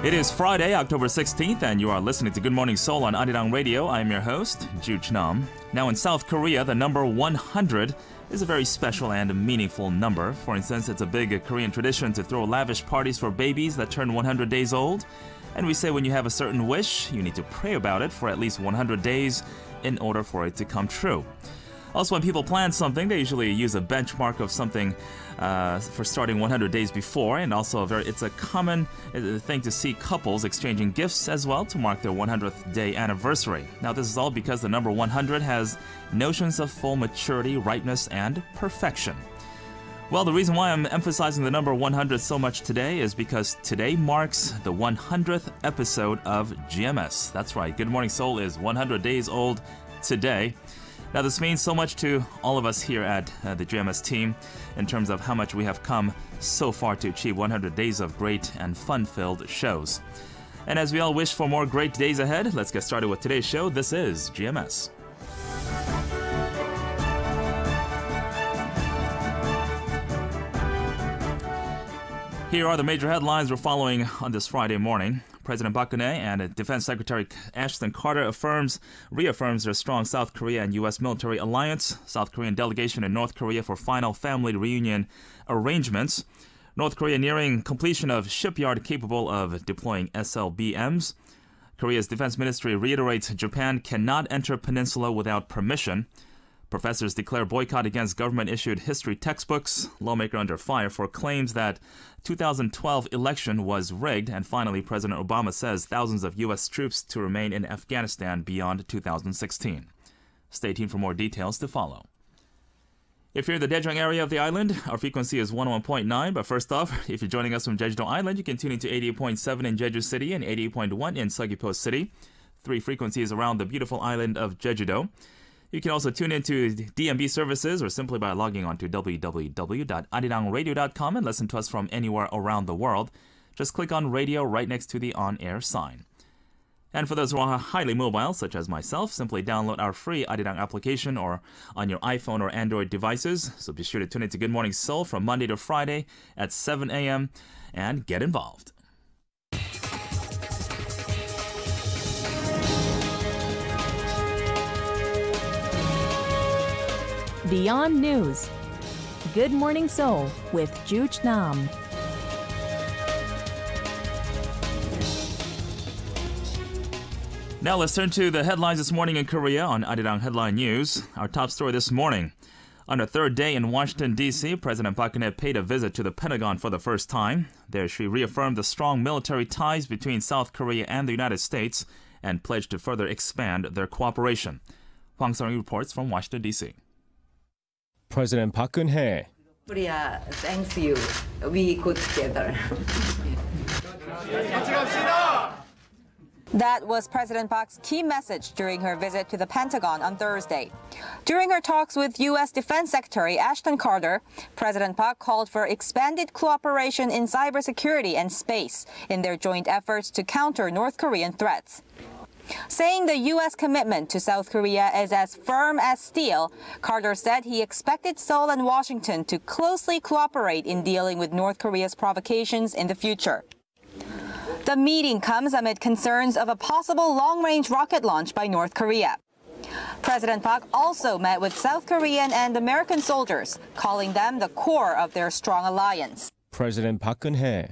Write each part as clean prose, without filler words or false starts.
It is Friday, October 16th, and you are listening to Good Morning Seoul on Arirang Radio. I am your host, Jooch Nam. Now, in South Korea, the number 100 is a very special and meaningful number. For instance, it's a big Korean tradition to throw lavish parties for babies that turn 100 days old. And we say when you have a certain wish, you need to pray about it for at least 100 days in order for it to come true. Also, when people plan something, they usually use a benchmark of something for starting 100 days before, and also it's a common thing to see couples exchanging gifts as well to mark their 100th day anniversary. Now, this is all because the number 100 has notions of full maturity, ripeness, and perfection. Well, the reason why I'm emphasizing the number 100 so much today is because today marks the 100th episode of GMS. That's right, Good Morning Seoul is 100 days old today. Now, this means so much to all of us here at the GMS team in terms of how much we have come so far to achieve 100 days of great and fun-filled shows. And as we all wish for more great days ahead, let's get started with today's show. This is GMS. Here are the major headlines we're following on this Friday morning. President Park Geun-hye and Defense Secretary Ashton Carter reaffirms their strong South Korea and U.S. military alliance. South Korean delegation in North Korea for final family reunion arrangements. North Korea nearing completion of shipyard capable of deploying SLBMs. Korea's defense ministry reiterates Japan cannot enter peninsula without permission. Professors declare boycott against government-issued history textbooks. Lawmaker under fire for claims that 2012 election was rigged. And finally, President Obama says thousands of U.S. troops to remain in Afghanistan beyond 2016. Stay tuned for more details to follow. If you're in the Daejeong area of the island, our frequency is 101.9. But first off, if you're joining us from Jeju Island, you can tune into 88.7 in Jeju City and 88.1 in Seogwipo City. 3 frequencies around the beautiful island of Jeju-do. You can also tune into DMB services or simply by logging on to www.arirangradio.com and listen to us from anywhere around the world. Just click on radio right next to the on-air sign. And for those who are highly mobile, such as myself, simply download our free Arirang application or on your iPhone or Android devices. So be sure to tune into Good Morning Seoul from Monday to Friday at 7 a.m. and get involved. Beyond News. Good Morning Seoul with Jooch Nam. Now let's turn to the headlines this morning in Korea on Arirang Headline News. Our top story this morning. On her third day in Washington, D.C., President Park Geun-hye paid a visit to the Pentagon for the first time. There she reaffirmed the strong military ties between South Korea and the United States and pledged to further expand their cooperation. Hwang Sung reports from Washington, D.C. President Park Geun-hye. Korea, thanks you. We go together. That was President Park's key message during her visit to the Pentagon on Thursday. During her talks with U.S. Defense Secretary Ashton Carter, President Park called for expanded cooperation in cybersecurity and space in their joint efforts to counter North Korean threats. Saying the U.S. commitment to South Korea is as firm as steel, Carter said he expected Seoul and Washington to closely cooperate in dealing with North Korea's provocations in the future. The meeting comes amid concerns of a possible long-range rocket launch by North Korea. President Park also met with South Korean and American soldiers, calling them the core of their strong alliance. President Park Geun-hye.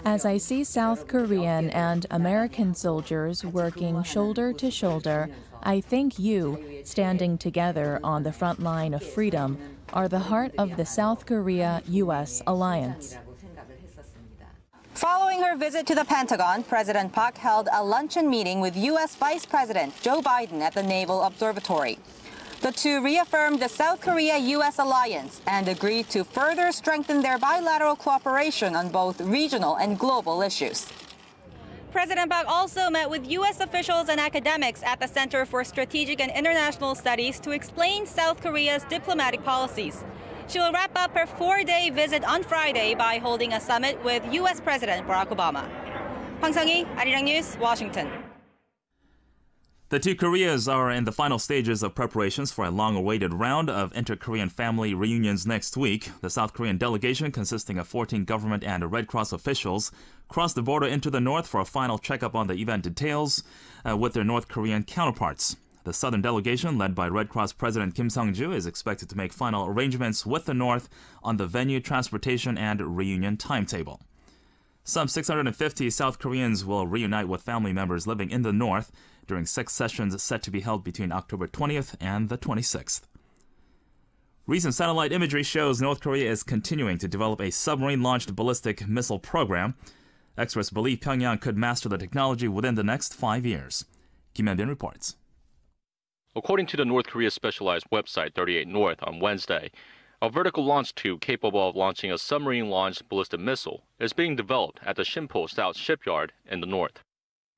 As I see South Korean and American soldiers working shoulder to shoulder, I think you, standing together on the front line of freedom, are the heart of the South Korea-U.S. alliance. Following her visit to the Pentagon, President Park held a luncheon meeting with U.S. Vice President Joe Biden at the Naval Observatory. The two reaffirmed the South Korea-U.S. alliance and agreed to further strengthen their bilateral cooperation on both regional and global issues. President Park also met with U.S. officials and academics at the Center for Strategic and International Studies to explain South Korea's diplomatic policies. She will wrap up her 4-day visit on Friday by holding a summit with U.S. President Barack Obama. Hwang Sung-hee, Arirang News, Washington. The two Koreas are in the final stages of preparations for a long-awaited round of inter-Korean family reunions next week. The South Korean delegation, consisting of 14 government and Red Cross officials, crossed the border into the north for a final checkup on the event details with their North Korean counterparts. The southern delegation, led by Red Cross President Kim Sung-ju, is expected to make final arrangements with the north on the venue, transportation, and reunion timetable. Some 650 South Koreans will reunite with family members living in the north during 6 sessions set to be held between October 20th and the 26th. Recent satellite imagery shows North Korea is continuing to develop a submarine-launched ballistic missile program. Experts believe Pyongyang could master the technology within the next 5 years. Kim Hyun reports. According to the North Korea specialized website 38 North on Wednesday, a vertical launch tube capable of launching a submarine-launched ballistic missile is being developed at the Sinpo South shipyard in the north.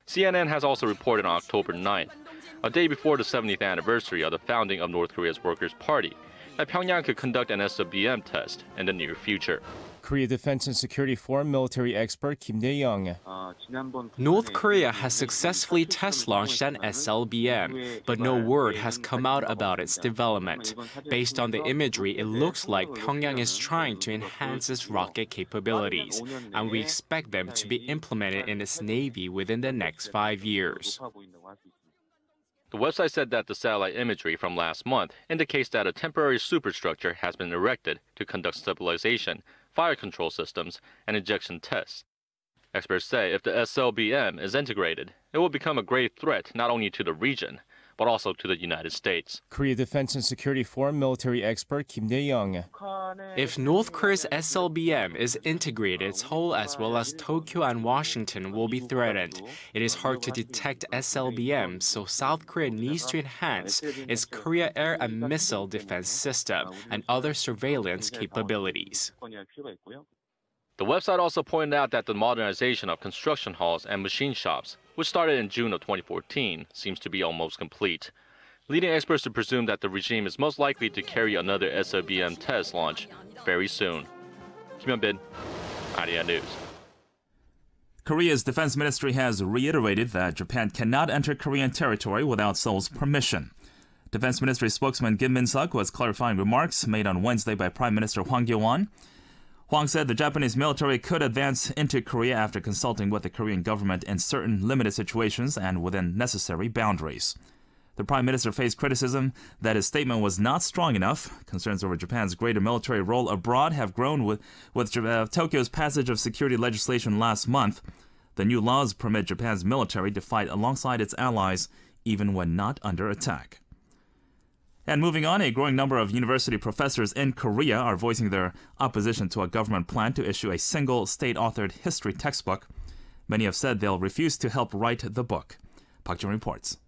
CNN has also reported on October 9th, a day before the 70th anniversary of the founding of North Korea's Workers' Party, that Pyongyang could conduct an SLBM test in the near future. Korea Defense and Security Forum military expert Kim Dae-young. North Korea has successfully test-launched an SLBM, but no word has come out about its development. Based on the imagery, it looks like Pyongyang is trying to enhance its rocket capabilities, and we expect them to be implemented in its Navy within the next 5 years. The website said that the satellite imagery from last month indicates that a temporary superstructure has been erected to conduct stabilization, fire control systems, and injection tests. Experts say if the SLBM is integrated, it will become a grave threat not only to the region, but also to the United States. Korea Defense and Security Forum military expert Kim Dae-young. If North Korea's SLBM is integrated, Seoul as well as Tokyo and Washington will be threatened. It is hard to detect SLBM, so South Korea needs to enhance its Korea air and missile defense system and other surveillance capabilities. The website also pointed out that the modernization of construction halls and machine shops, which started in June of 2014, seems to be almost complete, leading experts to presume that the regime is most likely to carry another SLBM test launch very soon. Kim Hyun-bin, Arirang News. Korea's defense ministry has reiterated that Japan cannot enter Korean territory without Seoul's permission. Defense Ministry spokesman Kim Min-seok was clarifying remarks made on Wednesday by Prime Minister Hwang Kyo-won. Hwang said the Japanese military could advance into Korea after consulting with the Korean government in certain limited situations and within necessary boundaries. The Prime Minister faced criticism that his statement was not strong enough. Concerns over Japan's greater military role abroad have grown with Tokyo's passage of security legislation last month. The new laws permit Japan's military to fight alongside its allies, even when not under attack. And moving on, a growing number of university professors in Korea are voicing their opposition to a government plan to issue a single state-authored history textbook. Many have said they'll refuse to help write the book. Park Jung reports.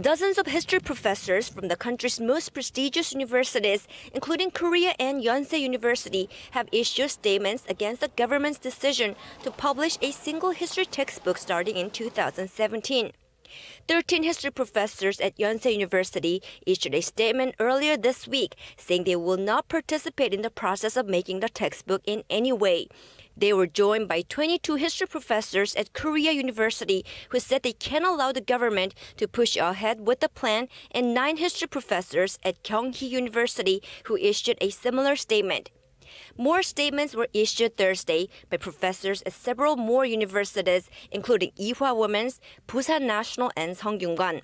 Dozens of history professors from the country's most prestigious universities, including Korea and Yonsei University, have issued statements against the government's decision to publish a single history textbook starting in 2017. 13 history professors at Yonsei University issued a statement earlier this week saying they will not participate in the process of making the textbook in any way. They were joined by 22 history professors at Korea University who said they can't allow the government to push ahead with the plan, and 9 history professors at Kyunghee University who issued a similar statement. More statements were issued Thursday by professors at several more universities, including Ewha Women's, Busan National, and Seonggyungwan.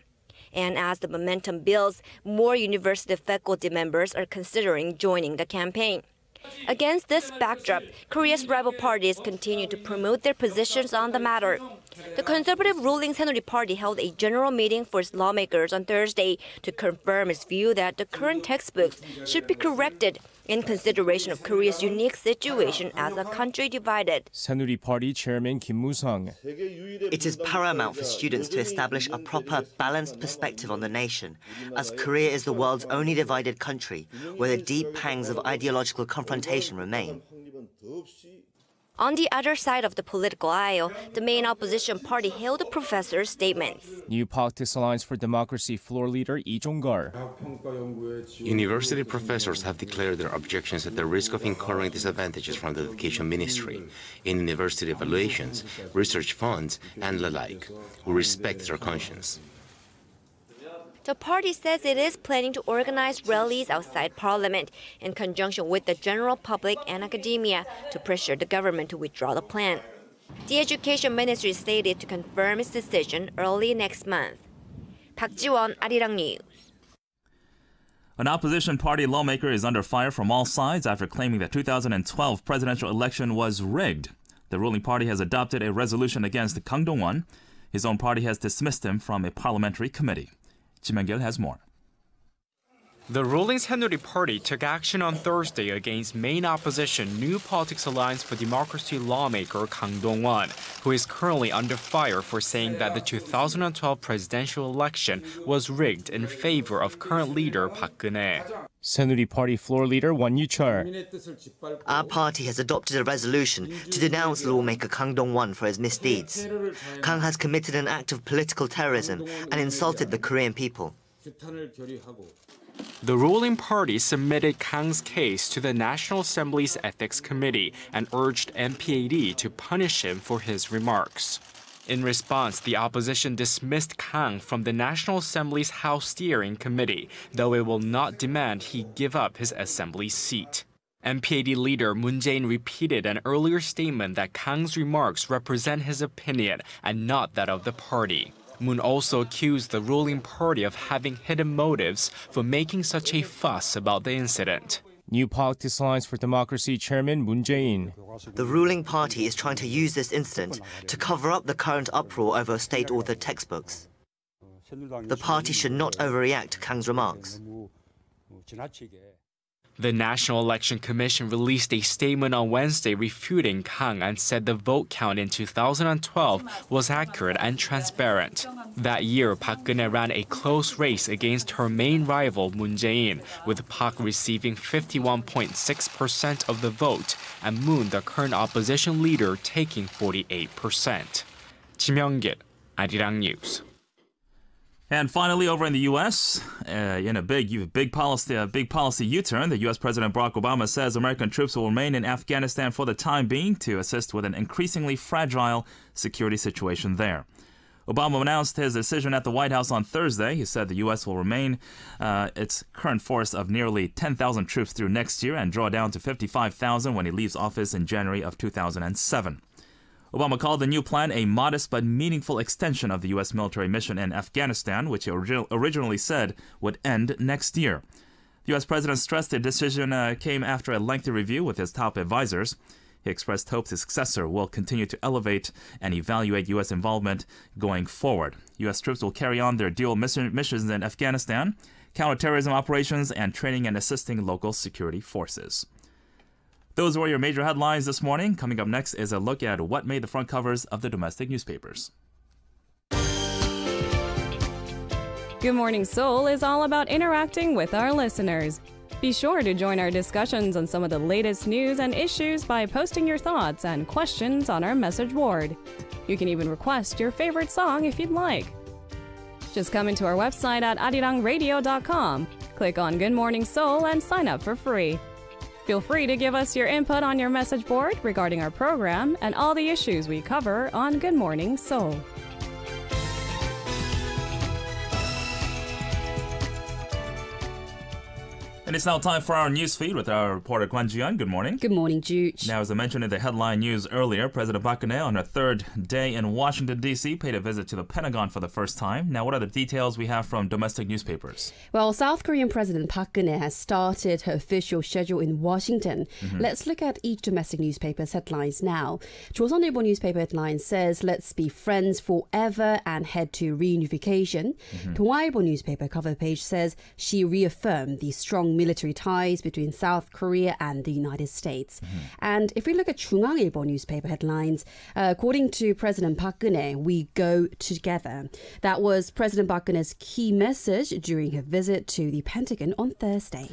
And as the momentum builds, more university faculty members are considering joining the campaign. Against this backdrop, Korea's rival parties continue to promote their positions on the matter. The conservative ruling Saenuri Party held a general meeting for its lawmakers on Thursday to confirm its view that the current textbooks should be corrected in consideration of Korea's unique situation as a country divided. Saenuri Party Chairman Kim Moo-sung. It is paramount for students to establish a proper, balanced perspective on the nation, as Korea is the world's only divided country, where the deep pangs of ideological confrontation remain. On the other side of the political aisle, the main opposition party hailed the professors' statements. New Politics Alliance for Democracy floor leader Lee Jong-gar. University professors have declared their objections at the risk of incurring disadvantages from the education ministry in university evaluations, research funds, and the like. We respect their conscience. The party says it is planning to organize rallies outside parliament in conjunction with the general public and academia to pressure the government to withdraw the plan. The Education Ministry is slated to confirm its decision early next month. Park Ji-won, Arirang News. An opposition party lawmaker is under fire from all sides after claiming the 2012 presidential election was rigged. The ruling party has adopted a resolution against Kang Dong-won. His own party has dismissed him from a parliamentary committee. Kim Hyun has more. The ruling Saenuri Party took action on Thursday against main opposition New Politics Alliance for Democracy lawmaker Kang Dong-won, who is currently under fire for saying that the 2012 presidential election was rigged in favor of current leader Park Geun-hye. Saenuri Party floor leader Won Yu-chul. Our party has adopted a resolution to denounce lawmaker Kang Dong-won for his misdeeds. Kang has committed an act of political terrorism and insulted the Korean people. The ruling party submitted Kang's case to the National Assembly's Ethics Committee and urged MPAD to punish him for his remarks. In response, the opposition dismissed Kang from the National Assembly's House Steering Committee, though it will not demand he give up his assembly seat. MPAD leader Moon Jae-in repeated an earlier statement that Kang's remarks represent his opinion and not that of the party. Moon also accused the ruling party of having hidden motives for making such a fuss about the incident. New Politics Alliance for Democracy chairman Moon Jae-in. The ruling party is trying to use this incident to cover up the current uproar over state-authored textbooks. The party should not overreact to Kang's remarks. The National Election Commission released a statement on Wednesday refuting Kang and said the vote count in 2012 was accurate and transparent. That year, Park Geun-hye ran a close race against her main rival Moon Jae-in, with Park receiving 51.6% of the vote and Moon, the current opposition leader, taking 48%. Kim Hyun, Arirang News. And finally, over in the U.S., in a big policy U-turn, the U.S. President Barack Obama says American troops will remain in Afghanistan for the time being to assist with an increasingly fragile security situation there. Obama announced his decision at the White House on Thursday. He said the U.S. will remain its current force of nearly 10,000 troops through next year and draw down to 55,000 when he leaves office in January of 2007. Obama called the new plan a modest but meaningful extension of the U.S. military mission in Afghanistan, which he originally said would end next year. The U.S. president stressed the decision came after a lengthy review with his top advisors. He expressed hopes his successor will continue to elevate and evaluate U.S. involvement going forward. U.S. troops will carry on their dual missions in Afghanistan, counterterrorism operations, and training and assisting local security forces. Those were your major headlines this morning. Coming up next is a look at what made the front covers of the domestic newspapers. Good Morning Seoul is all about interacting with our listeners. Be sure to join our discussions on some of the latest news and issues by posting your thoughts and questions on our message board. You can even request your favorite song if you'd like. Just come into our website at arirangradio.com, click on Good Morning Seoul, and sign up for free. Feel free to give us your input on your message board regarding our program and all the issues we cover on Good Morning Seoul. And it's now time for our news feed with our reporter Kwon Ji-yeon. Good morning. Good morning, Jooch. Now, as I mentioned in the headline news earlier, President Park Geun-hye on her third day in Washington, D.C. paid a visit to the Pentagon for the first time. Now, what are the details we have from domestic newspapers? Well, South Korean President Park Geun-hye has started her official schedule in Washington. Let's look at each domestic newspaper's headlines now. 조선일보 newspaper headline says, "Let's be friends forever and head to reunification." 동아일보 newspaper cover page says, "She reaffirmed the strong military ties between South Korea and the United States." And if we look at 중앙일보 newspaper headlines, according to President Park Geun-hye, "We go together." That was President Park Geun-hye's key message during her visit to the Pentagon on Thursday.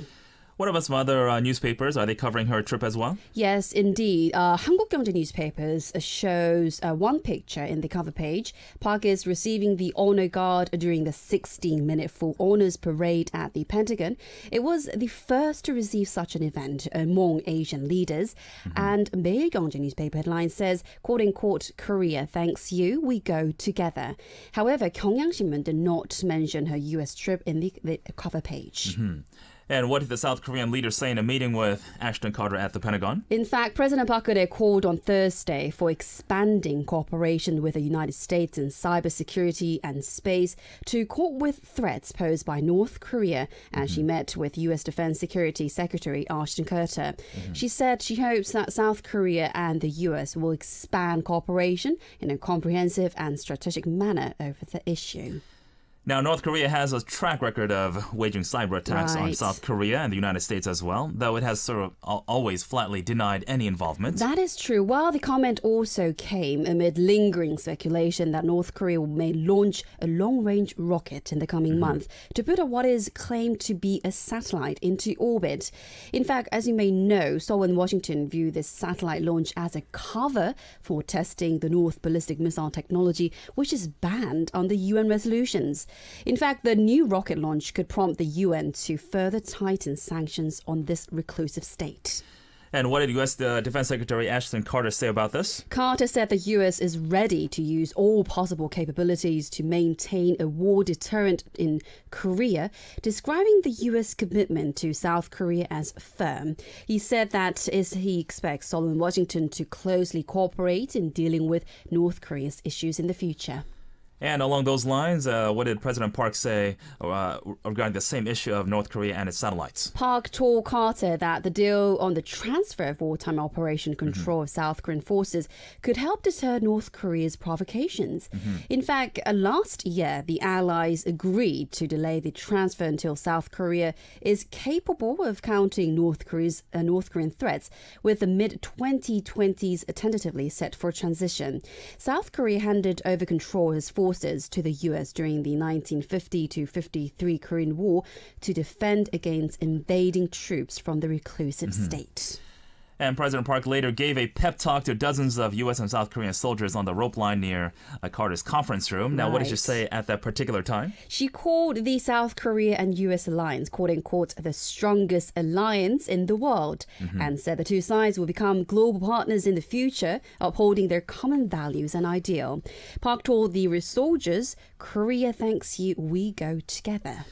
What about some other newspapers? Are they covering her trip as well? Yes, indeed. 한국경제 newspapers shows one picture in the cover page. Park is receiving the honor guard during the 16-minute full honors parade at the Pentagon. It was the first to receive such an event among Asian leaders. And 매일경제 newspaper headline says, quote-unquote, Korea thanks you, we go together. However, 경향신문 did not mention her U.S. trip in the cover page. And what did the South Korean leader say in a meeting with Ashton Carter at the Pentagon? In fact, President Park Geun-hye called on Thursday for expanding cooperation with the United States in cybersecurity and space to cope with threats posed by North Korea as she met with U.S. Defense Security Secretary Ashton Carter. She said she hopes that South Korea and the U.S. will expand cooperation in a comprehensive and strategic manner over the issue. Now, North Korea has a track record of waging cyber attacks on Right. South Korea and the United States as well, though it has sort of always flatly denied any involvement. That is true. While the comment also came amid lingering speculation that North Korea may launch a long-range rocket in the coming month to put what is claimed to be a satellite into orbit. In fact, as you may know, Seoul and Washington view this satellite launch as a cover for testing the North ballistic missile technology, which is banned under UN resolutions. In fact, the new rocket launch could prompt the UN to further tighten sanctions on this reclusive state. And what did U.S. Defense Secretary Ashton Carter say about this? Carter said the U.S. is ready to use all possible capabilities to maintain a war deterrent in Korea, describing the U.S. commitment to South Korea as firm. He said that he expects Seoul and Washington to closely cooperate in dealing with North Korea's issues in the future. And along those lines, what did President Park say regarding the same issue of North Korea and its satellites? Park told Carter that the deal on the transfer of wartime operation control of South Korean forces could help deter North Korea's provocations. In fact, last year, the Allies agreed to delay the transfer until South Korea is capable of countering North Korean threats, with the mid-2020s tentatively set for transition. South Korea handed over control of its forces to the U.S. during the 1950 to 53 Korean War to defend against invading troops from the reclusive state. And President Park later gave a pep talk to dozens of U.S. and South Korean soldiers on the rope line near Carter's conference room. Now, what did she say at that particular time? She called the South Korea and U.S. alliance, quote-unquote, the strongest alliance in the world, and said the two sides will become global partners in the future, upholding their common values and ideal. Park told the soldiers, Korea thanks you, we go together.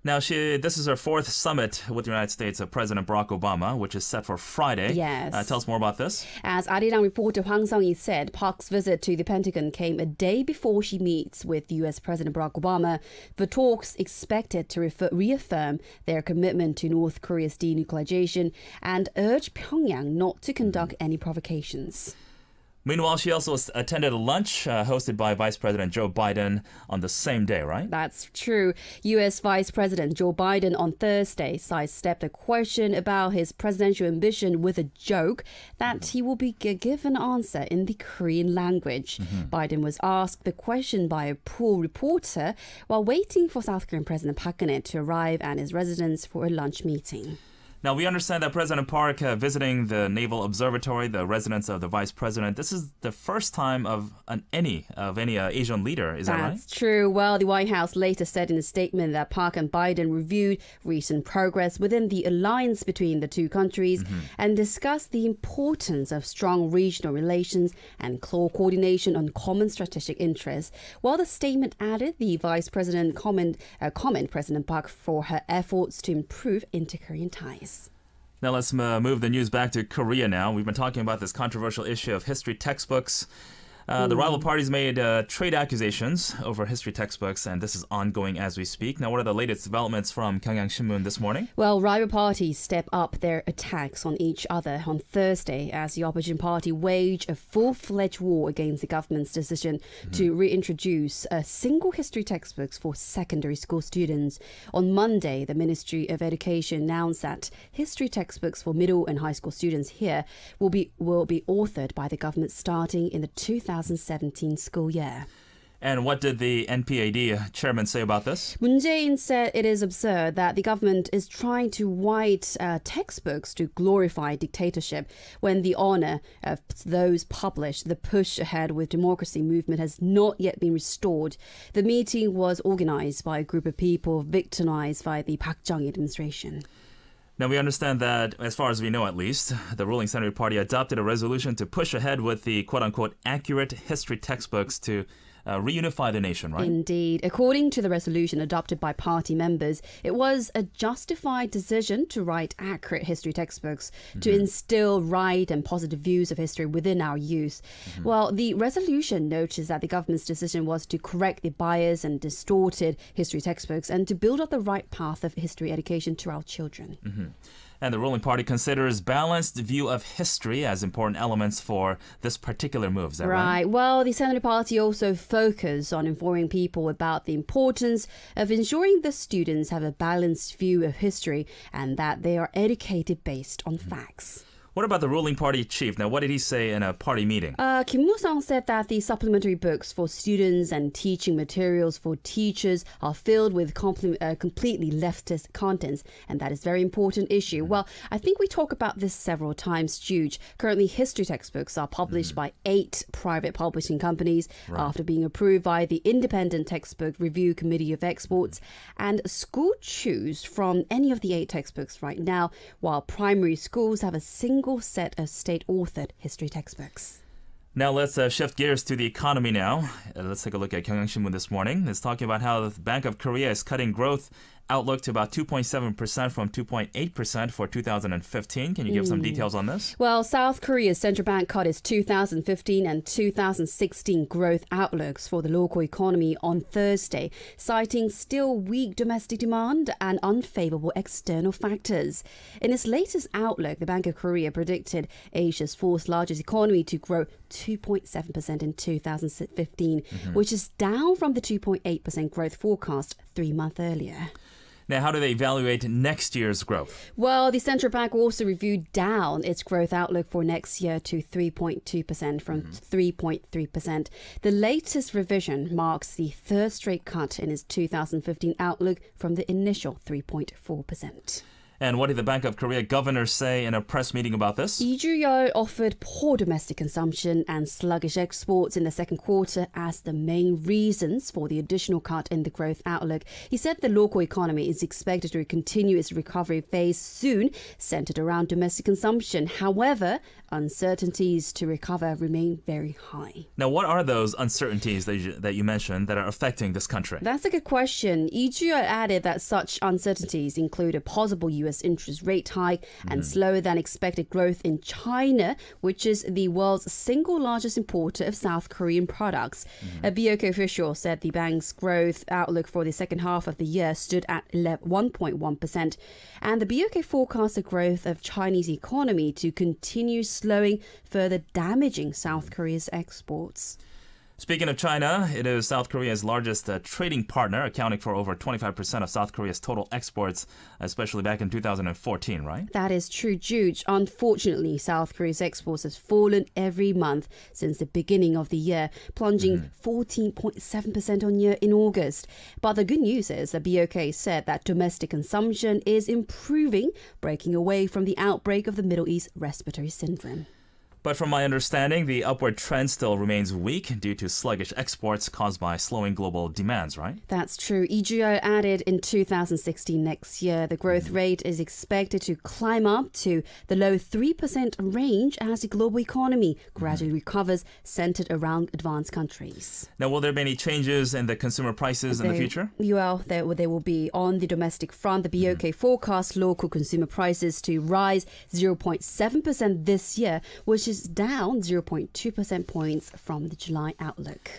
Now, this is her fourth summit with the United States of President Barack Obama, which is set for Friday. Yes. Tell us more about this. As Arirang reporter Hwang Sung-yi said, Park's visit to the Pentagon came a day before she meets with U.S. President Barack Obama. The talks expected to reaffirm their commitment to North Korea's denuclearization and urge Pyongyang not to conduct any provocations. Meanwhile, she also attended a lunch hosted by Vice President Joe Biden on the same day, right? That's true. U.S. Vice President Joe Biden on Thursday sidestepped a question about his presidential ambition with a joke that he will be given an answer in the Korean language. Biden was asked the question by a pool reporter while waiting for South Korean President Park Geun-hye to arrive at his residence for a lunch meeting. Now, we understand that President Park visiting the Naval Observatory, the residence of the Vice President. This is the first time of any Asian leader, is that right? That's true. Well, the White House later said in a statement that Park and Biden reviewed recent progress within the alliance between the two countries and discussed the importance of strong regional relations and close coordination on common strategic interests. While the statement added, the Vice President comment President Park for her efforts to improve inter-Korean ties. Now let's move the news back to Korea now. We've been talking about this controversial issue of history textbooks. The rival parties made trade accusations over history textbooks, and this is ongoing as we speak. Now, what are the latest developments from 경향신문 this morning? Well, rival parties step up their attacks on each other on Thursday as the opposition party wage a full-fledged war against the government's decision to reintroduce single history textbooks for secondary school students. On Monday, the Ministry of Education announced that history textbooks for middle and high school students here will be authored by the government starting in the 2017 school year. And what did the NPAD chairman say about this? Moon Jae-in said it is absurd that the government is trying to write textbooks to glorify dictatorship when the honor of those published, the push ahead with democracy movement, has not yet been restored. The meeting was organized by a group of people victimized by the Park Chung administration. Now, we understand that, as far as we know at least, the ruling Centre Party adopted a resolution to push ahead with the quote-unquote accurate history textbooks to reunify the nation, right? Indeed. According to the resolution adopted by party members, it was a justified decision to write accurate history textbooks to instill right and positive views of history within our youth. Well, the resolution notes that the government's decision was to correct the biased and distorted history textbooks and to build up the right path of history education to our children. And the ruling party considers balanced view of history as important elements for this particular move. Is that right? Well, the Centre Party also focus on informing people about the importance of ensuring the students have a balanced view of history and that they are educated based on facts. What about the ruling party chief? Now, what did he say in a party meeting? Kim Woo-sung said that the supplementary books for students and teaching materials for teachers are filled with completely leftist contents, and that is a very important issue. Well, I think we talk about this several times, Jooch. Currently, history textbooks are published by 8 private publishing companies after being approved by the Independent Textbook Review Committee of Exports, and schools choose from any of the 8 textbooks right now, while primary schools have a single set of state-authored history textbooks. Now let's shift gears to the economy now. Let's take a look at Gyeongyang-Shinmun this morning. It's talking about how the Bank of Korea is cutting growth outlook to about 2.7% from 2.8% for 2015. Can you give some details on this? Well, South Korea's central bank cut its 2015 and 2016 growth outlooks for the local economy on Thursday, citing still weak domestic demand and unfavorable external factors. In its latest outlook, the Bank of Korea predicted Asia's fourth largest economy to grow 2.7% in 2015, which is down from the 2.8% growth forecast 3 months earlier. Now, how do they evaluate next year's growth? Well, the central bank also reviewed down its growth outlook for next year to 3.2% from 3.3%. The latest revision marks the third straight cut in its 2015 outlook from the initial 3.4%. And what did the Bank of Korea governor say in a press meeting about this? Lee Ju-yeol offered poor domestic consumption and sluggish exports in the second quarter as the main reasons for the additional cut in the growth outlook. He said the local economy is expected to continue its recovery phase soon, centered around domestic consumption. However, uncertainties to recover remain very high. Now, what are those uncertainties that you mentioned that are affecting this country? That's a good question. Lee Ju-yeol added that such uncertainties include a possible U.S. interest rate hike and slower than expected growth in China, which is the world's single largest importer of South Korean products. A BOK official said the bank's growth outlook for the second half of the year stood at 1.1%, and the BOK forecast the growth of Chinese economy to continue slowing, further damaging South Korea's exports. Speaking of China, it is South Korea's largest trading partner, accounting for over 25% of South Korea's total exports, especially back in 2014, right? That is true, Jooch. Unfortunately, South Korea's exports has fallen every month since the beginning of the year, plunging 14.7% on year in August. But the good news is the BOK said that domestic consumption is improving, breaking away from the outbreak of the Middle East respiratory syndrome. But from my understanding, the upward trend still remains weak due to sluggish exports caused by slowing global demands, right? That's true. Lee Ju-yeol added in 2016 next year, the growth rate is expected to climb up to the low 3% range as the global economy gradually recovers, centered around advanced countries. Now, will there be any changes in the consumer prices in the future? Well, there will be. On the domestic front, the BOK forecast local consumer prices to rise 0.7% this year, which is down 0.2% points from the July outlook.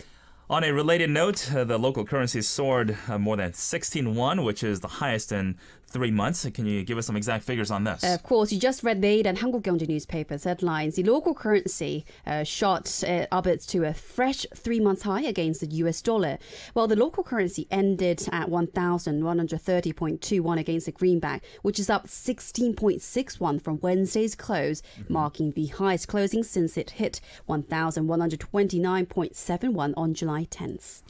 On a related note, the local currency soared more than 16 won, which is the highest in 3 months. Can you give us some exact figures on this? Of course, you just read the and 한국경제 newspapers headlines. The local currency shot up to a fresh 3 months high against the US dollar. Well, the local currency ended at 1,130.21 against the greenback, which is up 16.61 from Wednesday's close, marking the highest closing since it hit 1,129.71 on July 10th.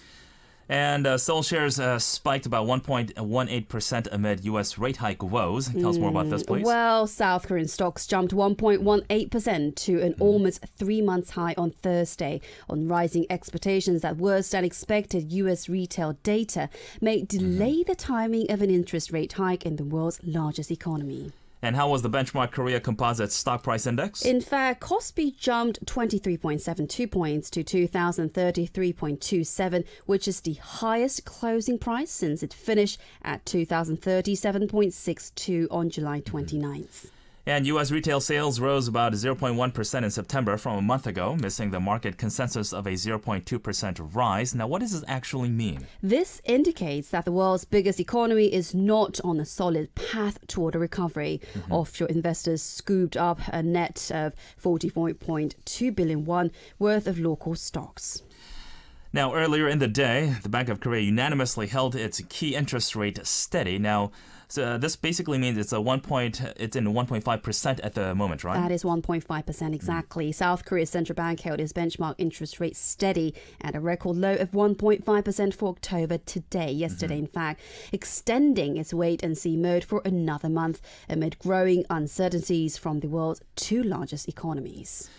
And Seoul shares spiked about 1.18% amid U.S. rate hike woes. Tell us more about this, please. Well, South Korean stocks jumped 1.18% to an almost 3 months high on Thursday on rising expectations that worse than expected U.S. retail data may delay the timing of an interest rate hike in the world's largest economy. And how was the benchmark Korea Composite Stock Price Index? In fact, Kospi jumped 23.72 points to 2,033.27, which is the highest closing price since it finished at 2,037.62 on July 29th. And U.S. retail sales rose about 0.1% in September from a month ago, missing the market consensus of a 0.2% rise. Now, what does this actually mean? This indicates that the world's biggest economy is not on a solid path toward a recovery. Offshore investors scooped up a net of 44.2 billion won worth of local stocks. Now, earlier in the day, the Bank of Korea unanimously held its key interest rate steady. Now, so this basically means it's in 1.5% at the moment, right? That is 1.5% exactly. South Korea's central bank held its benchmark interest rate steady at a record low of 1.5% for October yesterday, in fact, extending its wait-and-see mode for another month amid growing uncertainties from the world's two largest economies.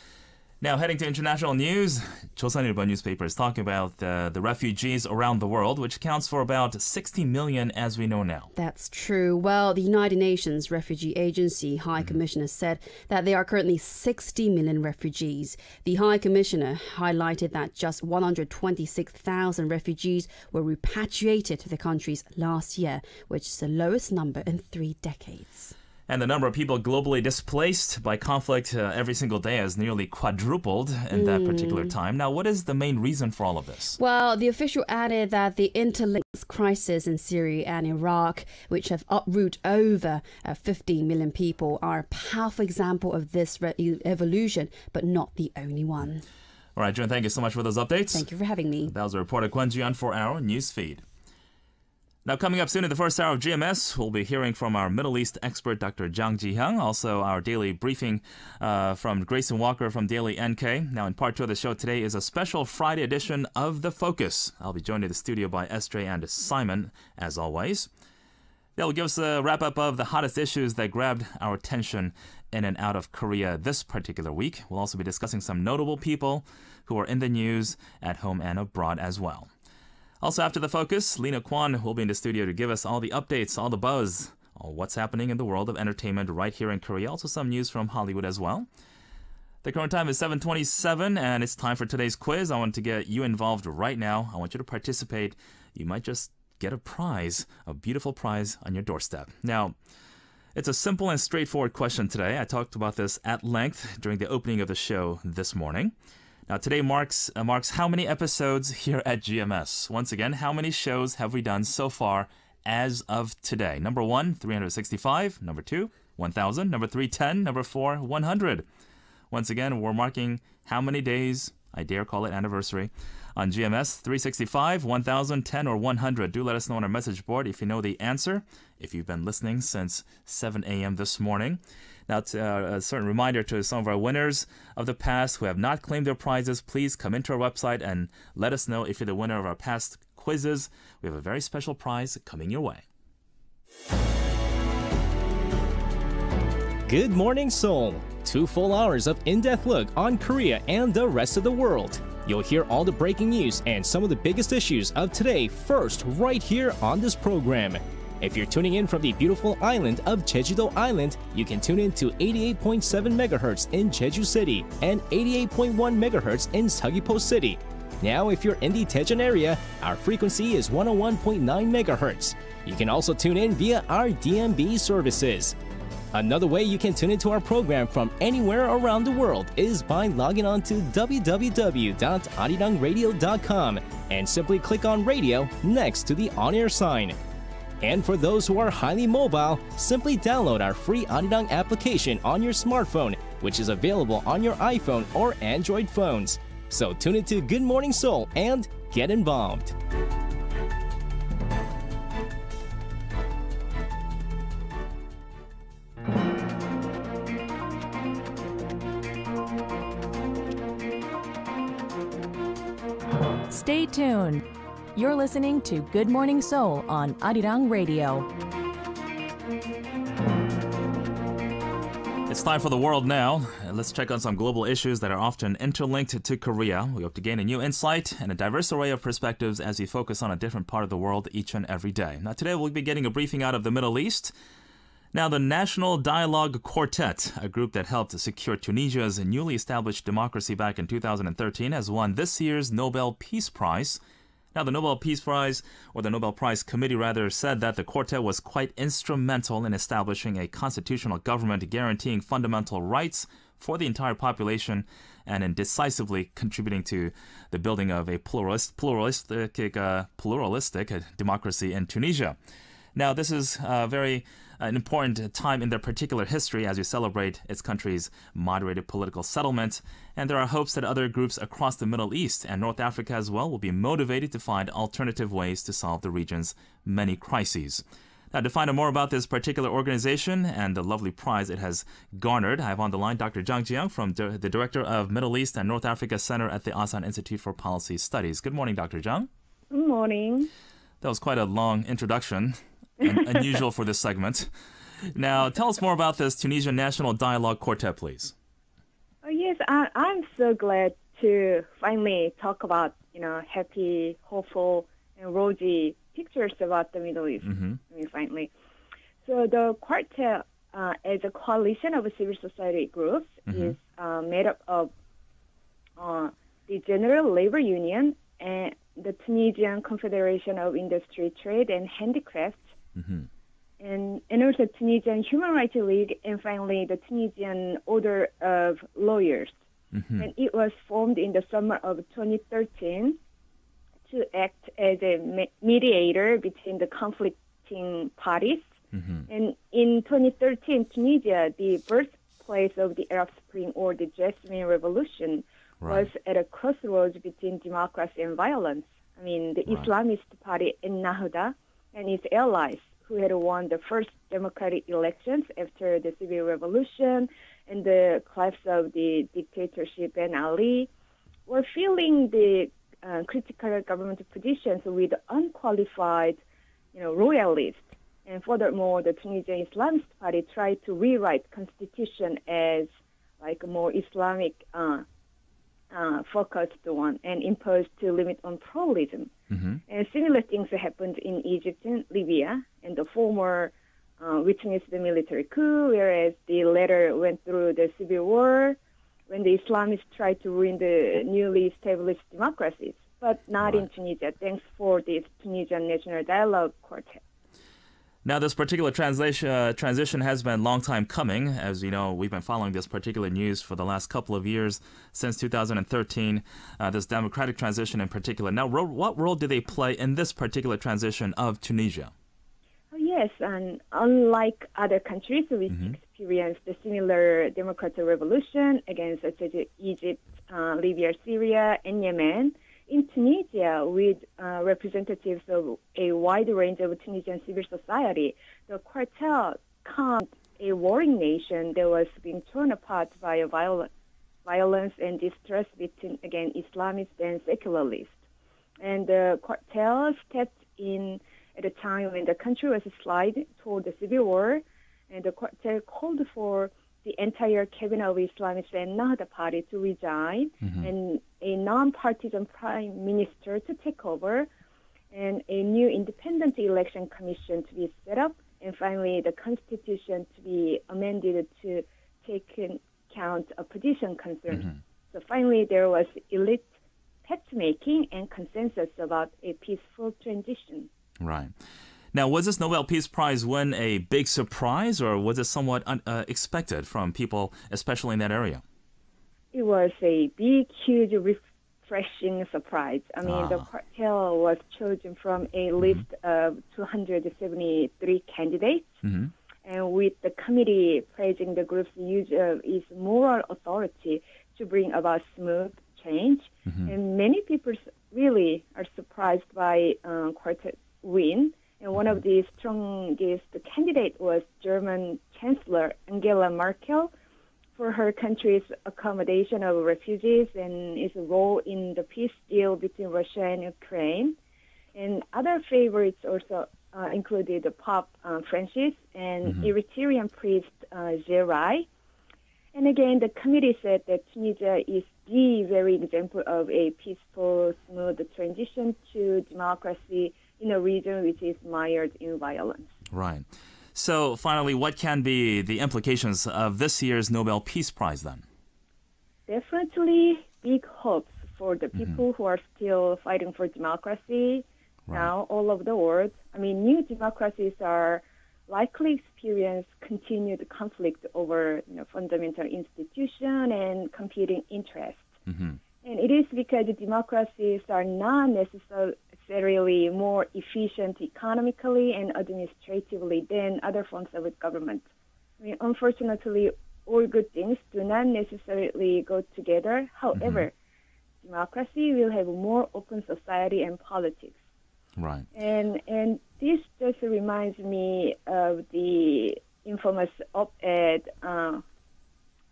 Now, heading to international news, 조선일보 newspaper is talking about the refugees around the world, which accounts for about 60 million as we know now. That's true. Well, the United Nations Refugee Agency High Commissioner said that there are currently 60 million refugees. The High Commissioner highlighted that just 126,000 refugees were repatriated to the countries last year, which is the lowest number in 3 decades. And the number of people globally displaced by conflict every single day has nearly quadrupled in that particular time. Now, what is the main reason for all of this? Well, the official added that the interlinked crisis in Syria and Iraq, which have uprooted over 15 million people, are a powerful example of this evolution, but not the only one. All right, Jun, thank you so much for those updates. Thank you for having me. That was a reporter Kwon for our news feed. Now, coming up soon in the first hour of GMS, we'll be hearing from our Middle East expert, Dr. Jang Ji-hyung, also our daily briefing from Grayson Walker from Daily NK. Now, in part 2 of the show today is a special Friday edition of The Focus. I'll be joined in the studio by SJ and Simon, as always. They'll give us a wrap-up of the hottest issues that grabbed our attention in and out of Korea this particular week. We'll also be discussing some notable people who are in the news at home and abroad as well. Also, after The Focus, Lina Kwon will be in the studio to give us all the updates, all the buzz, on what's happening in the world of entertainment right here in Korea. Also, some news from Hollywood as well. The current time is 7:27, and it's time for today's quiz. I want to get you involved right now. I want you to participate. You might just get a prize, a beautiful prize on your doorstep. Now, it's a simple and straightforward question today. I talked about this at length during the opening of the show this morning. Now, today marks how many episodes here at GMS? Once again, how many shows have we done so far as of today? Number 1, 365. Number 2, 1,000. Number 3, 10. Number 4, 100. Once again, we're marking how many days, I dare call it anniversary, on GMS, 365, 1,000, 10, or 100. Do let us know on our message board if you know the answer, if you've been listening since 7 a.m. this morning. Now, a certain reminder to some of our winners of the past who have not claimed their prizes, please come into our website and let us know if you're the winner of our past quizzes. We have a very special prize coming your way. Good Morning Seoul. 2 full hours of in-depth look on Korea and the rest of the world. You'll hear all the breaking news and some of the biggest issues of today first right here on this program. If you're tuning in from the beautiful island of Jeju Island, you can tune in to 88.7 MHz in Jeju City and 88.1 MHz in Seogwipo City. Now, if you're in the Daejeon area, our frequency is 101.9 MHz. You can also tune in via our DMB services. Another way you can tune into our program from anywhere around the world is by logging on to www.arirangradio.com and simply click on radio next to the on-air sign. And for those who are highly mobile, simply download our free Arirang application on your smartphone, which is available on your iPhone or Android phones. So tune into Good Morning Seoul and get involved. Stay tuned. You're listening to Good Morning Seoul on Arirang Radio. It's time for the world now. Let's check on some global issues that are often interlinked to Korea. We hope to gain a new insight and a diverse array of perspectives as we focus on a different part of the world each and every day. Now, today we'll be getting a briefing out of the Middle East. Now, the National Dialogue Quartet, a group that helped secure Tunisia's newly established democracy back in 2013, has won this year's Nobel Peace Prize. Now, the Nobel Peace Prize, or the Nobel Prize Committee rather, said that the quartet was quite instrumental in establishing a constitutional government guaranteeing fundamental rights for the entire population and in decisively contributing to the building of a pluralistic democracy in Tunisia. Now, this is an important time in their particular history as we celebrate its country's moderated political settlement. And there are hopes that other groups across the Middle East and North Africa as well will be motivated to find alternative ways to solve the region's many crises. Now, to find out more about this particular organization and the lovely prize it has garnered, I have on the line Dr. Jang Ji-young from the Director of Middle East and North Africa Center at the Asan Institute for Policy Studies. Good morning, Dr. Jang. Good morning. That was quite a long introduction. Unusual for this segment. Now, tell us more about this Tunisian National Dialogue Quartet, please. Oh, yes, I'm so glad to finally talk about, happy, hopeful, and rosy pictures about the Middle East. Finally. So the quartet, as a coalition of civil society groups, is made up of the General Labor Union and the Tunisian Confederation of Industry, Trade, and Handicrafts, and also Tunisian Human Rights League, and finally the Tunisian Order of Lawyers. And it was formed in the summer of 2013 to act as a mediator between the conflicting parties. And in 2013, Tunisia, the birthplace of the Arab Spring or the Jasmine Revolution, was at a crossroads between democracy and violence. I mean, the Islamist party Ennahda and its allies, who had won the first democratic elections after the civil revolution and the collapse of the dictatorship Ben Ali, were filling the critical government positions with unqualified, royalists. And furthermore, the Tunisian Islamist party tried to rewrite constitution as like a more Islamic focused one and imposed to limit on pluralism. And similar things happened in Egypt and Libya, and the former witnessed the military coup, whereas the latter went through the civil war when the Islamists tried to ruin the newly established democracies, but not in Tunisia, thanks for this Tunisian National Dialogue Quartet. Now, this particular transition has been a long time coming. As you know, we've been following this particular news for the last couple of years, since 2013, this democratic transition in particular. Now, what role do they play in this particular transition of Tunisia? Oh, yes, and unlike other countries which experienced a similar democratic revolution against such as Egypt, Libya, Syria, and Yemen, in Tunisia, with representatives of a wide range of Tunisian civil society, the quartet calmed a warring nation that was being torn apart by violence and distrust between, again, Islamists and secularists. And the quartet stepped in at a time when the country was sliding toward the civil war, and the quartet called for the entire cabinet of Islamists and Nahda party to resign, and a non-partisan prime minister to take over, and a new independent election commission to be set up, and finally the constitution to be amended to take into account opposition concerns. So finally there was elite pact-making and consensus about a peaceful transition. Right. Now, was this Nobel Peace Prize win a big surprise, or was it somewhat expected from people, especially in that area? It was a big, huge refreshing surprise. I mean, the quartet was chosen from a list of 273 candidates. And with the committee praising the group's use of its moral authority to bring about smooth change. And many people really are surprised by quartet win. And one of the strongest candidates was German Chancellor Angela Merkel for her country's accommodation of refugees and its role in the peace deal between Russia and Ukraine. And other favorites also included the Pope Francis and Eritrean priest Zerai. And again, the committee said that Tunisia is the very example of a peaceful, smooth transition to democracy in a region which is mired in violence. Right. So finally, what can be the implications of this year's Nobel Peace Prize then? Definitely big hopes for the people who are still fighting for democracy now all over the world. I mean, new democracies are likely experience continued conflict over fundamental institution and competing interests. And it is because the democracies are not necessarily more efficient economically and administratively than other forms of government. I mean, unfortunately, all good things do not necessarily go together. However, democracy will have a more open society and politics. Right. And this just reminds me of the infamous op-ed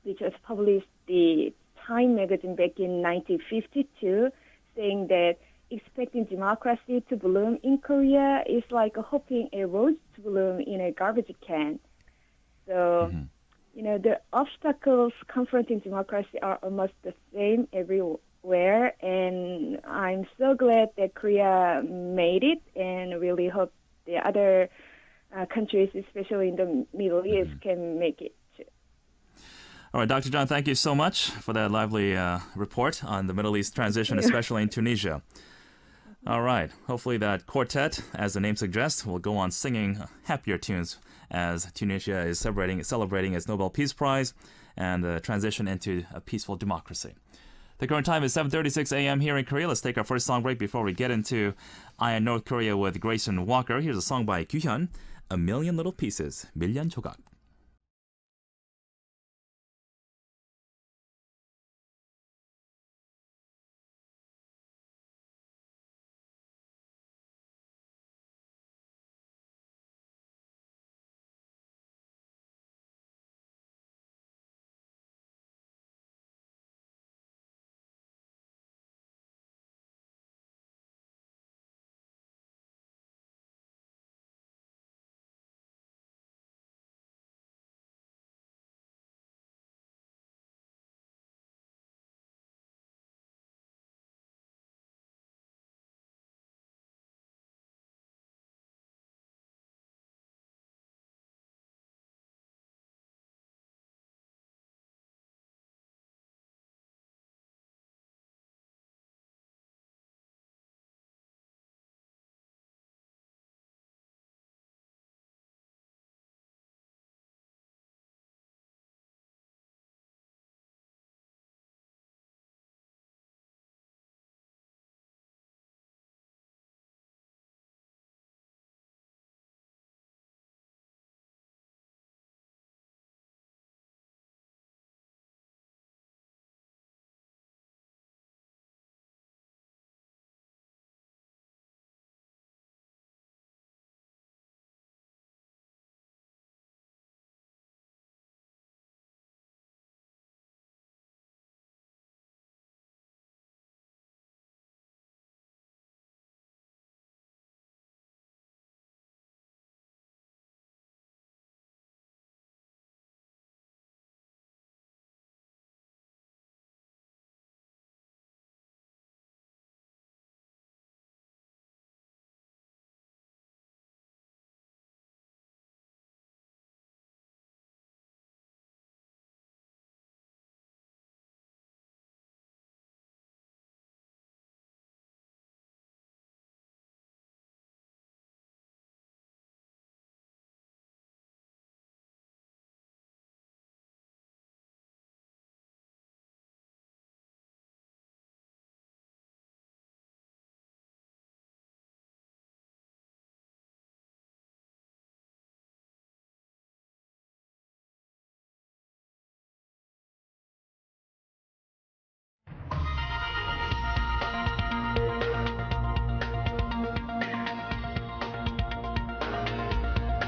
which was published the Time magazine back in 1952, saying that expecting democracy to bloom in Korea is like hoping a rose to bloom in a garbage can. So, the obstacles confronting democracy are almost the same everywhere, and I'm so glad that Korea made it, and really hope the other countries, especially in the Middle East, can make it too. All right, Dr. John, thank you so much for that lively report on the Middle East transition, especially in Tunisia. All right, hopefully that quartet, as the name suggests, will go on singing happier tunes as Tunisia is celebrating its Nobel Peace Prize and the transition into a peaceful democracy. The current time is 7:36 a.m. here in Korea. Let's take our first song break before we get into Iron North Korea with Grayson Walker. Here's a song by Hyun, A Million Little Pieces, 밀련 조각.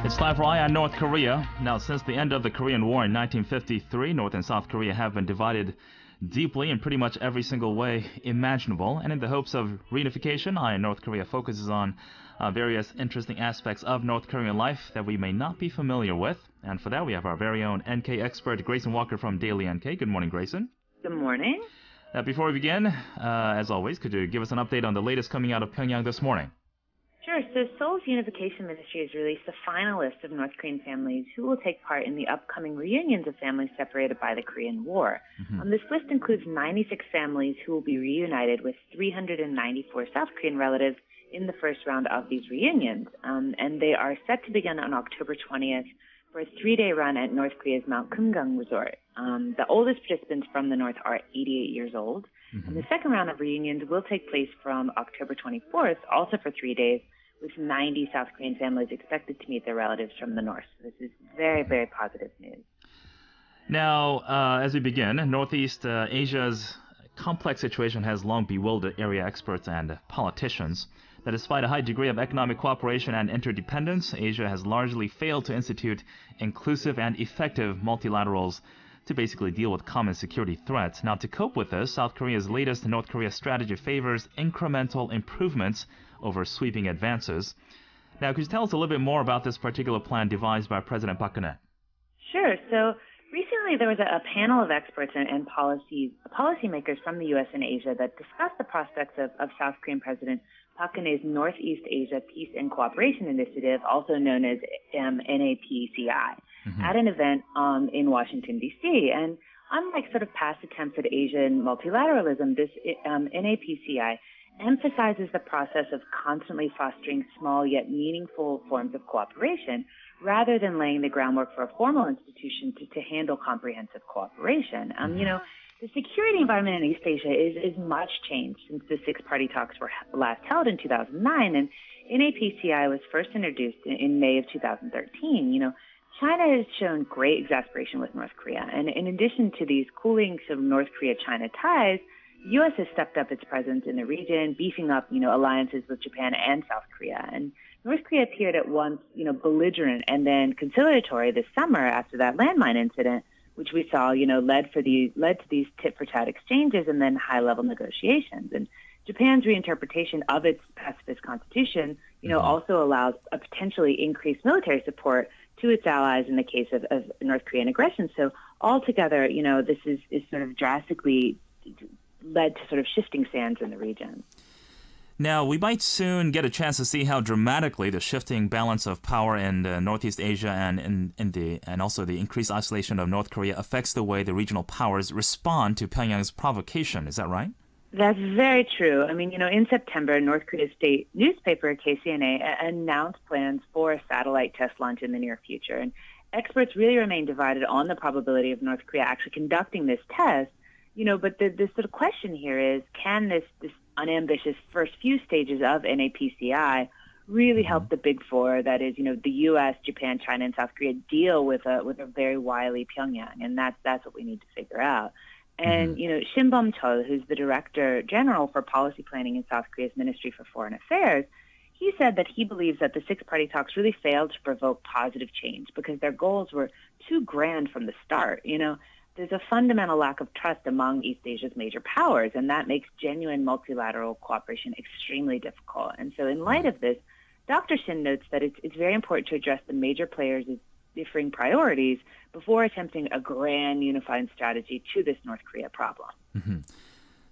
It's time for Eye on North Korea. Now, since the end of the Korean War in 1953, North and South Korea have been divided deeply in pretty much every single way imaginable. And in the hopes of reunification, Eye on North Korea focuses on various interesting aspects of North Korean life that we may not be familiar with. And for that, we have our very own NK expert, Grayson Walker from Daily NK. Good morning, Grayson. Good morning. Before we begin, as always, could you give us an update on the latest coming out of Pyongyang this morning? Sure. So Seoul's Unification Ministry has released a final list of North Korean families who will take part in the upcoming reunions of families separated by the Korean War. This list includes 96 families who will be reunited with 394 South Korean relatives in the first round of these reunions. And they are set to begin on October 20th for a 3-day run at North Korea's Mount Kumgang Resort. The oldest participants from the North are 88 years old. And the second round of reunions will take place from October 24th, also for 3 days, with 90 South Korean families expected to meet their relatives from the North. So this is very, very positive news. Now, as we begin, Northeast Asia's complex situation has long bewildered area experts and politicians. That despite a high degree of economic cooperation and interdependence, Asia has largely failed to institute inclusive and effective multilaterals to basically deal with common security threats. Now, to cope with this, South Korea's latest North Korea strategy favors incremental improvements over sweeping advances. Now, could you tell us a little bit more about this particular plan devised by President Park Geun-hye? Sure. So recently there was a panel of experts and policymakers from the U.S. and Asia that discussed the prospects of South Korean President Park Geun-hye's Northeast Asia Peace and Cooperation Initiative, also known as NAPCI, at an event in Washington, D.C. And unlike sort of past attempts at Asian multilateralism, this NAPCI emphasizes the process of constantly fostering small yet meaningful forms of cooperation rather than laying the groundwork for a formal institution to handle comprehensive cooperation. You know, the security environment in East Asia is much changed since the six-party talks were last held in 2009, and NAPCI was first introduced in May of 2013. You know, China has shown great exasperation with North Korea, and in addition to these cooling sort of North Korea-China ties, the U.S. has stepped up its presence in the region, beefing up, alliances with Japan and South Korea. And North Korea appeared at once, belligerent and then conciliatory this summer after that landmine incident, which we saw, led to these tit-for-tat exchanges and then high-level negotiations. And Japan's reinterpretation of its pacifist constitution, also allows a potentially increased military support to its allies in the case of North Korean aggression. So altogether, this is sort of drastically led to sort of shifting sands in the region. Now, we might soon get a chance to see how dramatically the shifting balance of power in Northeast Asia and also the increased isolation of North Korea affects the way the regional powers respond to Pyongyang's provocation. Is that right? That's very true. I mean, in September, North Korea's state newspaper, KCNA, announced plans for a satellite test launch in the near future. And experts really remain divided on the probability of North Korea actually conducting this test. But the sort of question here is, can this unambitious first few stages of NAPCI really help the big four, that is, the U.S., Japan, China, and South Korea, deal with a very wily Pyongyang? And that's what we need to figure out. And, Shin Bum-chul, who's the Director General for Policy Planning in South Korea's Ministry for Foreign Affairs, he said that he believes that the six-party talks really failed to provoke positive change because their goals were too grand from the start. There's a fundamental lack of trust among East Asia's major powers, and that makes genuine multilateral cooperation extremely difficult. And so in light of this, Dr. Shin notes that it's very important to address the major players' differing priorities before attempting a grand unified strategy to this North Korea problem.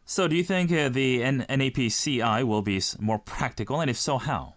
So do you think the NAPCI will be more practical, and if so, how?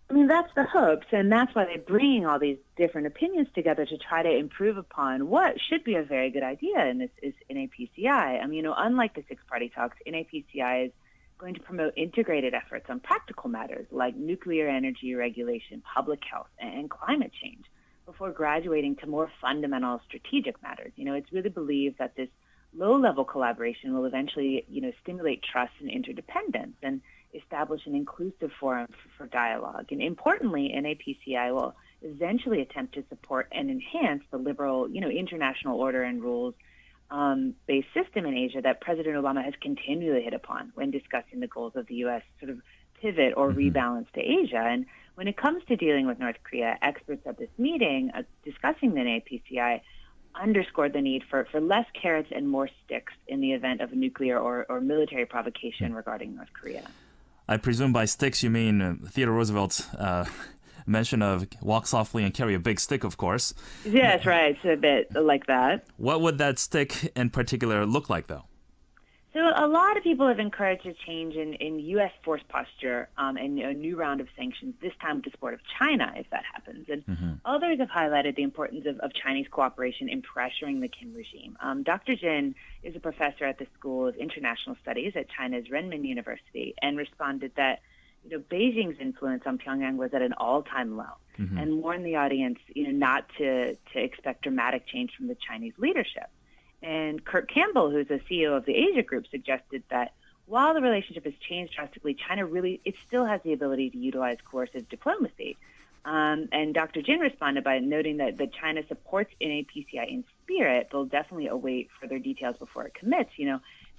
I mean, that's the hopes, and that's why they're bringing all these different opinions together to try to improve upon what should be a very good idea in this is NAPCI. I mean, unlike the six-party talks, NAPCI is going to promote integrated efforts on practical matters like nuclear energy regulation, public health, and climate change before graduating to more fundamental strategic matters. It's really believed that this low-level collaboration will eventually, stimulate trust and interdependence and establish an inclusive forum for dialogue. And importantly, NAPCI will eventually attempt to support and enhance the liberal, international order and rules-based system in Asia that President Obama has continually hit upon when discussing the goals of the U.S. sort of pivot or rebalance to Asia. And when it comes to dealing with North Korea, experts at this meeting discussing the NAPCI underscored the need for less carrots and more sticks in the event of a nuclear or military provocation regarding North Korea. I presume by sticks you mean Theodore Roosevelt's mention of walk softly and carry a big stick, of course. Yes, right. It's a bit like that. What would that stick in particular look like, though? So a lot of people have encouraged a change in U.S. force posture and a new round of sanctions, this time with the support of China, if that happens. And others have highlighted the importance of Chinese cooperation in pressuring the Kim regime. Dr. Jin is a professor at the School of International Studies at China's Renmin University and responded that Beijing's influence on Pyongyang was at an all-time low and warned the audience not to expect dramatic change from the Chinese leadership. And Kurt Campbell, who's the CEO of the Asia Group, suggested that while the relationship has changed drastically, China it still has the ability to utilize coercive diplomacy. And Dr. Jin responded by noting that China supports NAPCI in spirit, but will definitely await further details before it commits.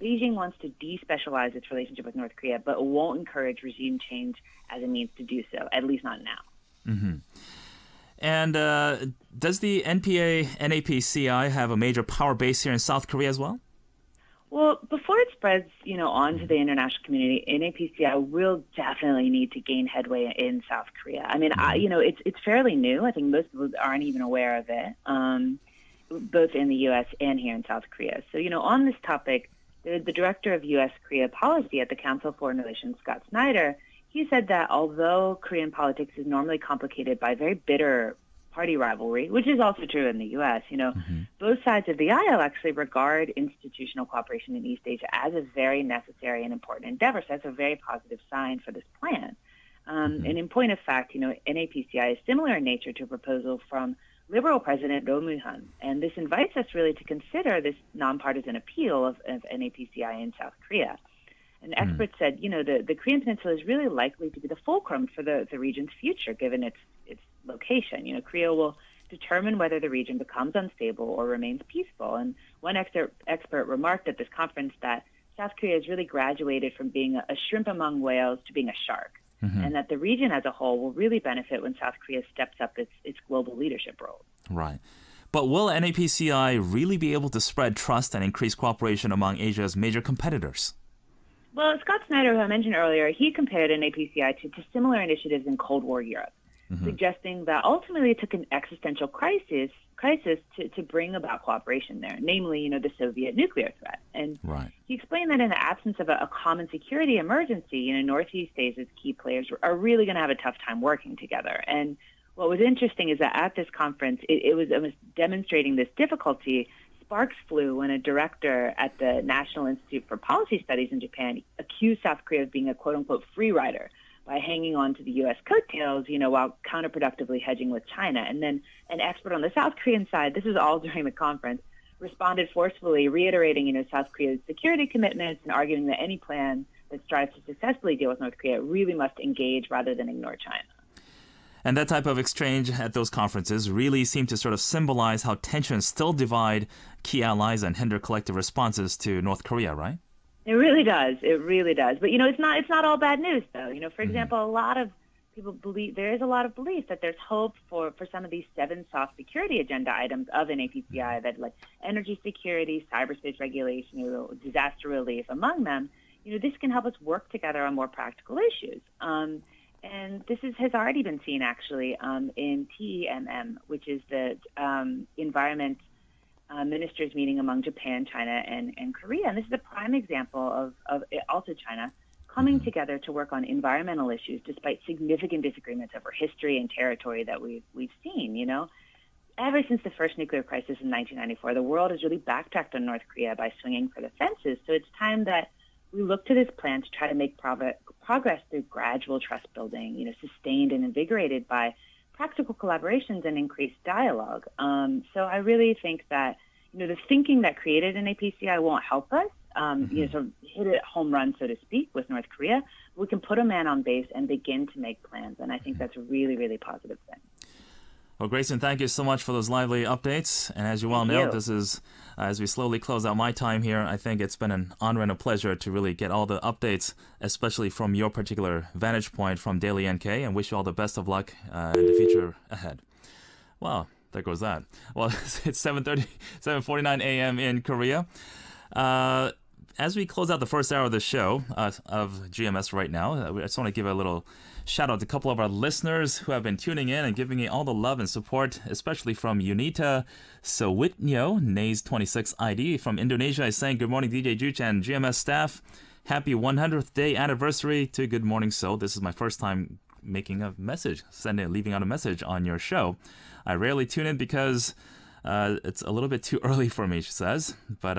Beijing wants to despecialize its relationship with North Korea, but won't encourage regime change as a means to do so, at least not now. And does the NAPCI have a major power base here in South Korea as well? Well, before it spreads, onto the international community, NAPCI will definitely need to gain headway in South Korea. I mean, it's fairly new. I think most people aren't even aware of it, both in the U.S. and here in South Korea. So, on this topic, the director of U.S.-Korea policy at the Council of Foreign Relations, Scott Snyder, he said that although Korean politics is normally complicated by very bitter party rivalry, which is also true in the U.S., both sides of the aisle actually regard institutional cooperation in East Asia as a very necessary and important endeavor. So that's a very positive sign for this plan. And in point of fact, NAPCI is similar in nature to a proposal from Liberal President Roh Moo-hyun. And this invites us really to consider this nonpartisan appeal of NAPCI in South Korea. And experts said, the Korean Peninsula is really likely to be the fulcrum for the region's future, given its location. Korea will determine whether the region becomes unstable or remains peaceful. And one expert remarked at this conference that South Korea has really graduated from being a shrimp among whales to being a shark, and that the region as a whole will really benefit when South Korea steps up its global leadership role. Right. But will NAPCI really be able to spread trust and increase cooperation among Asia's major competitors? Well, Scott Snyder, who I mentioned earlier, he compared NAPCI to similar initiatives in Cold War Europe, suggesting that ultimately it took an existential crisis to bring about cooperation there, namely, the Soviet nuclear threat. And he explained that in the absence of a common security emergency, Northeast Asia's key players are really going to have a tough time working together. And what was interesting is that at this conference, it was demonstrating this difficulty. Sparks flew when a director at the National Institute for Policy Studies in Japan accused South Korea of being a quote-unquote free rider by hanging on to the U.S. coattails, while counterproductively hedging with China. And then an expert on the South Korean side, this was all during the conference, responded forcefully, reiterating, South Korea's security commitments and arguing that any plan that strives to successfully deal with North Korea really must engage rather than ignore China. And that type of exchange at those conferences really seemed to sort of symbolize how tensions still divide key allies and hinder collective responses to North Korea, right? It really does. It really does. But, it's not all bad news, though. For example, a lot of people believe, there is a lot of belief that there's hope for some of these 7 soft security agenda items of NAPCI, that like energy security, cyberspace regulation, disaster relief, among them. This can help us work together on more practical issues. And this has already been seen, actually, in TEMM, which is the Environment Ministers meeting among Japan, China, and Korea. And this is a prime example of also China coming together to work on environmental issues despite significant disagreements over history and territory that we've seen, Ever since the first nuclear crisis in 1994, the world has really backtracked on North Korea by swinging for the fences. So it's time that we look to this plan to try to make progress through gradual trust building, sustained and invigorated by practical collaborations and increased dialogue. So I really think that, the thinking that created an APCI won't help us, sort of hit a home run, so to speak, with North Korea. We can put a man on base and begin to make plans. And I think that's a really, really positive thing. Well, Grayson, thank you so much for those lively updates. And as you well know, this is As we slowly close out my time here, I think it's been an honor and a pleasure to really get all the updates, especially from your particular vantage point from Daily NK, and wish you all the best of luck in the future ahead. Well, there goes that. Well, it's 7:49 a.m. in Korea. As we close out the first hour of the show of GMS right now, I just want to give a little shout out to a couple of our listeners who have been tuning in and giving me all the love and support, especially from Unita Sowitnyo, Nays 26 ID from Indonesia, is saying, "Good morning, DJ Jooch and GMS staff. Happy 100th day anniversary to Good Morning Seoul. This is my first time making a message, leaving out a message on your show. I rarely tune in because it's a little bit too early for me," she says. But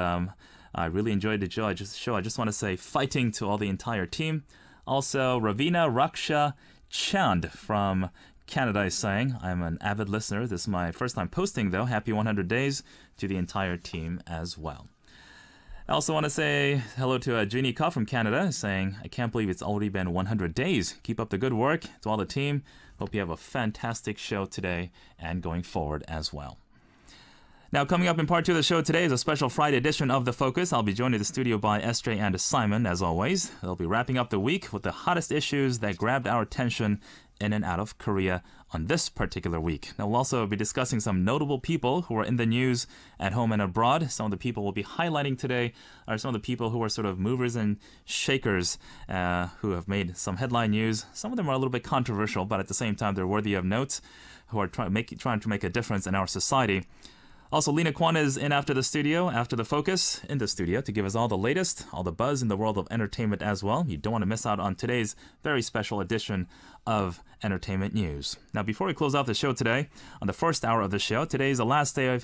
I really enjoyed the show. I just want to say fighting to all the entire team. Also, Ravina Raksha Chand from Canada is saying, "I'm an avid listener. This is my first time posting, though. Happy 100 days to the entire team as well." I also want to say hello to Jeannie Ka from Canada, saying, "I can't believe it's already been 100 days. Keep up the good work to all the team. Hope you have a fantastic show today and going forward as well." Now, coming up in part 2 of the show today is a special Friday edition of The Focus. I'll be joined in the studio by SJ and Simon, as always. They'll be wrapping up the week with the hottest issues that grabbed our attention in and out of Korea on this particular week. Now, we'll also be discussing some notable people who are in the news at home and abroad. Some of the people we'll be highlighting today are some of the people who are sort of movers and shakers who have made some headline news. Some of them are a little bit controversial, but at the same time, they're worthy of note, who are trying to make a difference in our society. Also, Lina Kwon is in after the focus, in the studio to give us all the latest, all the buzz in the world of entertainment as well. You don't want to miss out on today's very special edition of Entertainment News. Now, before we close off the show today, on the first hour of the show, today is the last day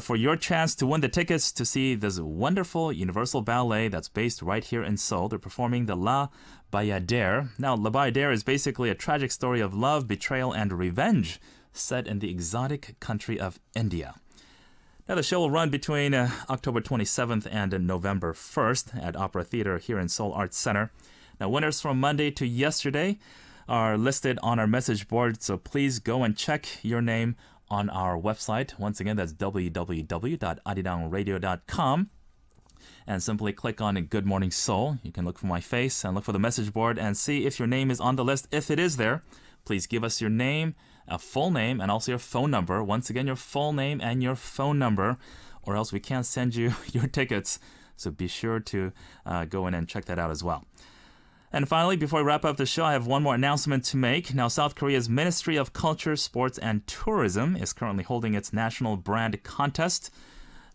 for your chance to win the tickets to see this wonderful Universal Ballet that's based right here in Seoul. They're performing the La Bayadère. Now, La Bayadère is basically a tragic story of love, betrayal, and revenge set in the exotic country of India. Now, the show will run between October 27th and November 1st at Opera Theater here in Seoul Arts Center. Now, winners from Monday to yesterday are listed on our message board, so please go and check your name on our website. Once again, that's www.arirangradio.com. And simply click on Good Morning Seoul. You can look for my face and look for the message board and see if your name is on the list. If it is there, please give us your name, a full name, and also your phone number. Once again, your full name and your phone number, or else we can't send you your tickets. So be sure to go in and check that out as well. And finally, before we wrap up the show, I have one more announcement to make. Now, South Korea's Ministry of Culture, Sports, and Tourism is currently holding its National Brand Contest.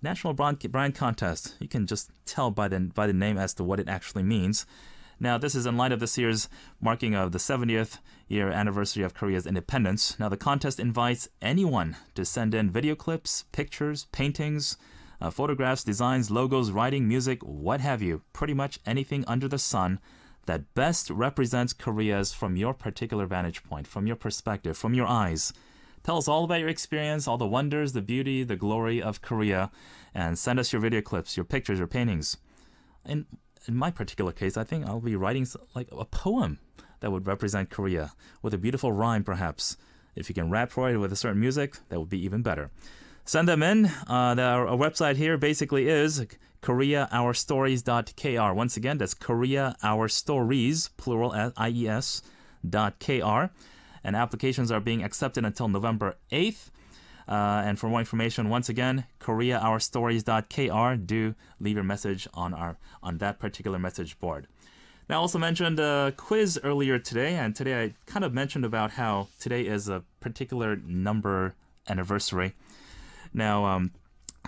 National Brand Contest. You can just tell by the name as to what it actually means. Now, this is in light of this year's marking of the 70th year anniversary of Korea's independence. Now, the contest invites anyone to send in video clips, pictures, paintings, photographs, designs, logos, writing, music, what have you. Pretty much anything under the sun that best represents Korea's from your particular vantage point, from your perspective, from your eyes. Tell us all about your experience, all the wonders, the beauty, the glory of Korea, and send us your video clips, your pictures, your paintings. In my particular case, I think I'll be writing like a poem that would represent Korea with a beautiful rhyme, perhaps. If you can rap for it with a certain music, that would be even better. Send them in. Our website here basically is KoreaOurStories.kr. Once again, that's KoreaOurStories, plural IES.kr. And applications are being accepted until November 8th. And for more information, once again, KoreaOurStories.kr. Do leave your message on that particular message board. Now, I also mentioned a quiz earlier today, and today I kind of mentioned about how today is a particular number anniversary. Now, I'm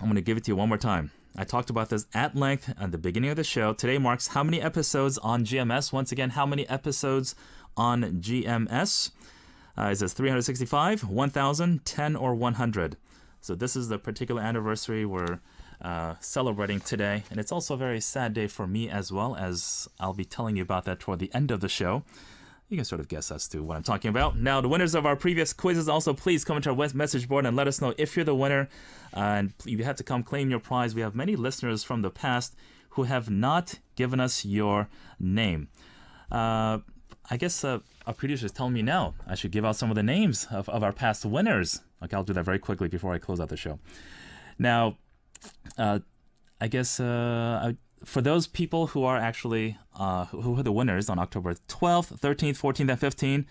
going to give it to you one more time. I talked about this at length at the beginning of the show. Today marks how many episodes on GMS? Once again, how many episodes on GMS? Is this 365, 1,000, 10, or 100? So this is the particular anniversary we're celebrating today. And it's also a very sad day for me as well, as I'll be telling you about that toward the end of the show. You can sort of guess as to what I'm talking about. Now, the winners of our previous quizzes also, please come into our message board and let us know if you're the winner. And you have to come claim your prize. We have many listeners from the past who have not given us your name. I guess our producer is telling me now I should give out some of the names of our past winners. Okay, I'll do that very quickly before I close out the show. Now, I guess for those people who are actually who are the winners on October 12th, 13th, 14th, and 15th,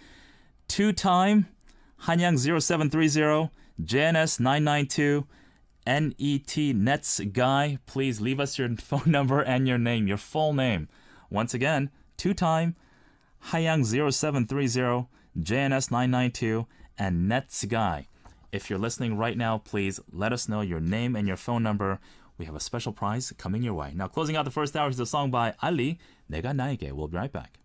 two-time Hanyang 0730, JNS 992, NET Nets Guy. Please leave us your phone number and your name, your full name. Once again, two-time Hanyang 0730, JNS 992, and Nets Guy. If you're listening right now, please let us know your name and your phone number. We have a special prize coming your way. Now, closing out the first hour is a song by Ali, 내가 나에게. We'll be right back.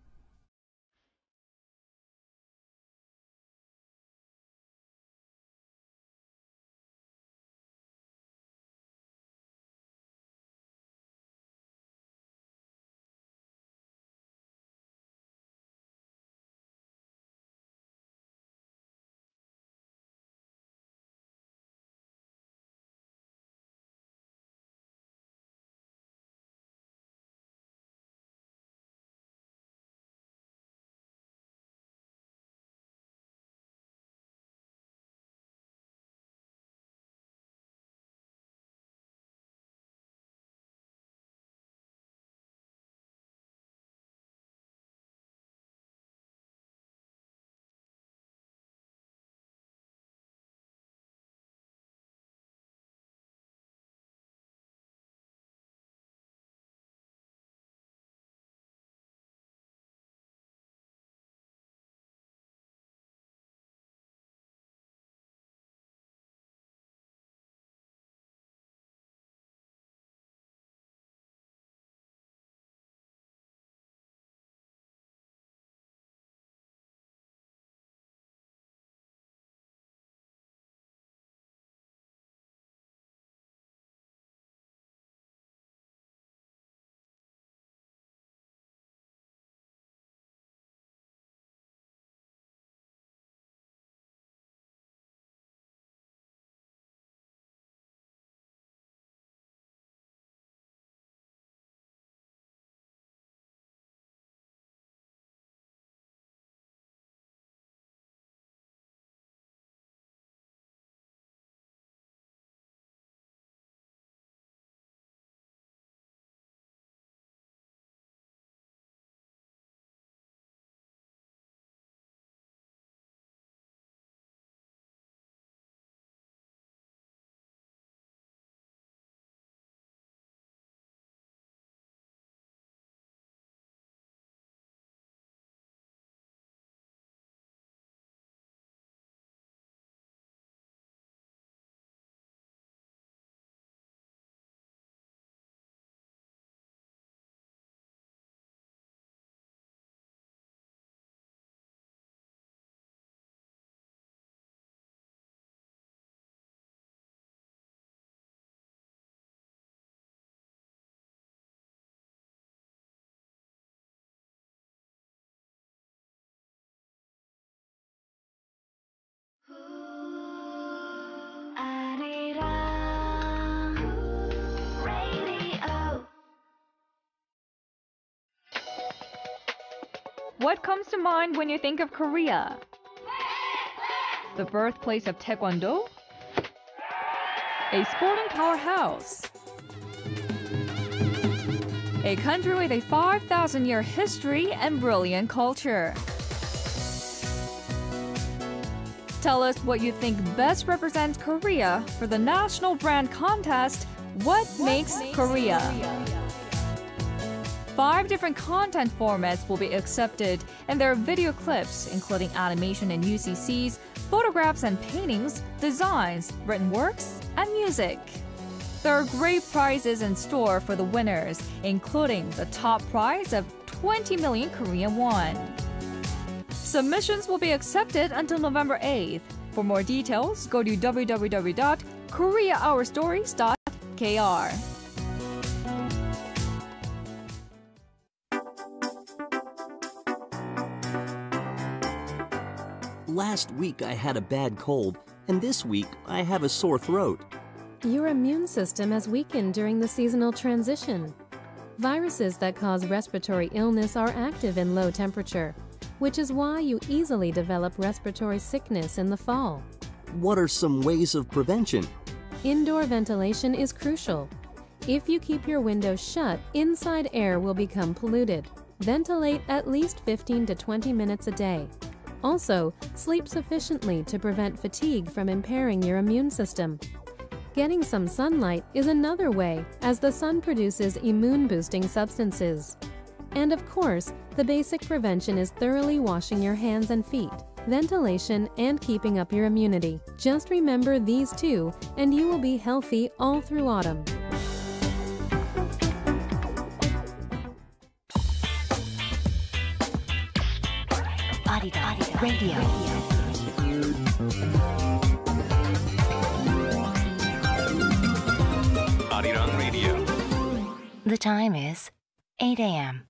Arirang Radio. What comes to mind when you think of Korea? The birthplace of Taekwondo? A sporting powerhouse? A country with a 5,000-year history and brilliant culture. Tell us what you think best represents Korea for the National Brand Contest, What Makes Korea? 5 different content formats will be accepted, and there are video clips, including animation and UCCs, photographs and paintings, designs, written works, and music. There are great prizes in store for the winners, including the top prize of 20 million Korean won. Submissions will be accepted until November 8th. For more details, go to www.koreaourstories.kr. Last week I had a bad cold, and this week I have a sore throat. Your immune system has weakened during the seasonal transition. Viruses that cause respiratory illness are active in low temperature, which is why you easily develop respiratory sickness in the fall. What are some ways of prevention? Indoor ventilation is crucial. If you keep your windows shut, inside air will become polluted. Ventilate at least 15 to 20 minutes a day. Also, sleep sufficiently to prevent fatigue from impairing your immune system. Getting some sunlight is another way, as the sun produces immune-boosting substances. And of course, the basic prevention is thoroughly washing your hands and feet, ventilation, and keeping up your immunity. Just remember these two, and you will be healthy all through autumn. Arirang Radio. Arirang Radio. The time is 8 a.m.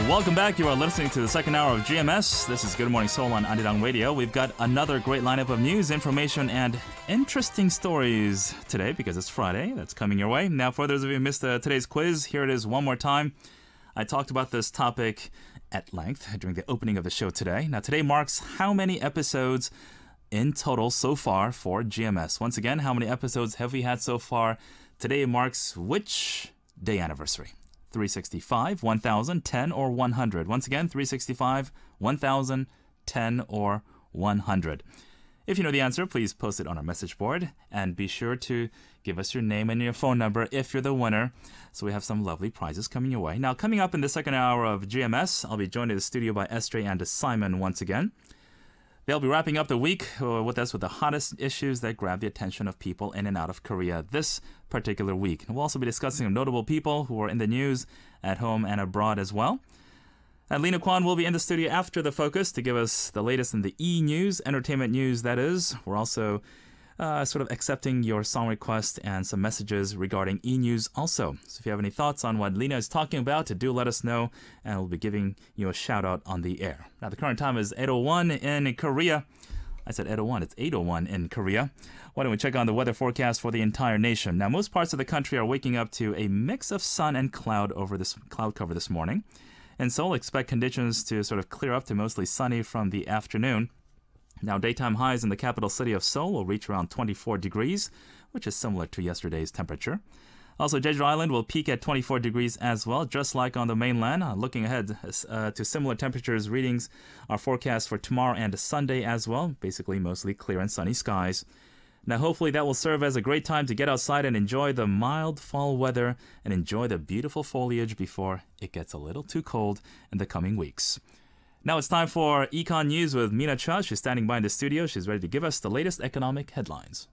Welcome back. You are listening to the second hour of GMS. This is Good Morning Seoul on Arirang Radio. We've got another great lineup of news, information, and interesting stories today because it's Friday. That's coming your way. Now, for those of you who missed today's quiz, here it is one more time. I talked about this topic at length during the opening of the show today. Now, today marks how many episodes in total so far for GMS? Once again, how many episodes have we had so far? Today marks which day anniversary? 365, 1,000, 10, or 100. Once again, 365, 1,000, 10, or 100. If you know the answer, please post it on our message board. And be sure to give us your name and your phone number if you're the winner. So we have some lovely prizes coming your way. Now, coming up in the second hour of GMS, I'll be joined in the studio by SJ and Simon once again. They'll be wrapping up the week with us with the hottest issues that grab the attention of people in and out of Korea this particular week. And we'll also be discussing notable people who are in the news at home and abroad as well. And Lina Kwon will be in the studio after the focus to give us the latest in the e-news, entertainment news, that is. We're also sort of accepting your song requests and some messages regarding e-news also. So if you have any thoughts on what Lina is talking about, do let us know, and we'll be giving you a shout-out on the air. Now, the current time is 8:01 in Korea. I said 8:01. It's 8:01 in Korea. Why don't we check on the weather forecast for the entire nation? Now, most parts of the country are waking up to a mix of sun and cloud cover this morning. In Seoul, expect conditions to sort of clear up to mostly sunny from the afternoon. Now, daytime highs in the capital city of Seoul will reach around 24 degrees, which is similar to yesterday's temperature. Also, Jeju Island will peak at 24 degrees as well, just like on the mainland. Looking ahead to similar temperatures, readings are forecast for tomorrow and Sunday as well, basically mostly clear and sunny skies. Now, hopefully that will serve as a great time to get outside and enjoy the mild fall weather and enjoy the beautiful foliage before it gets a little too cold in the coming weeks. Now it's time for Econ News with Mina. She's standing by in the studio. She's ready to give us the latest economic headlines.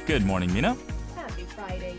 Good morning, Mina. Happy Friday.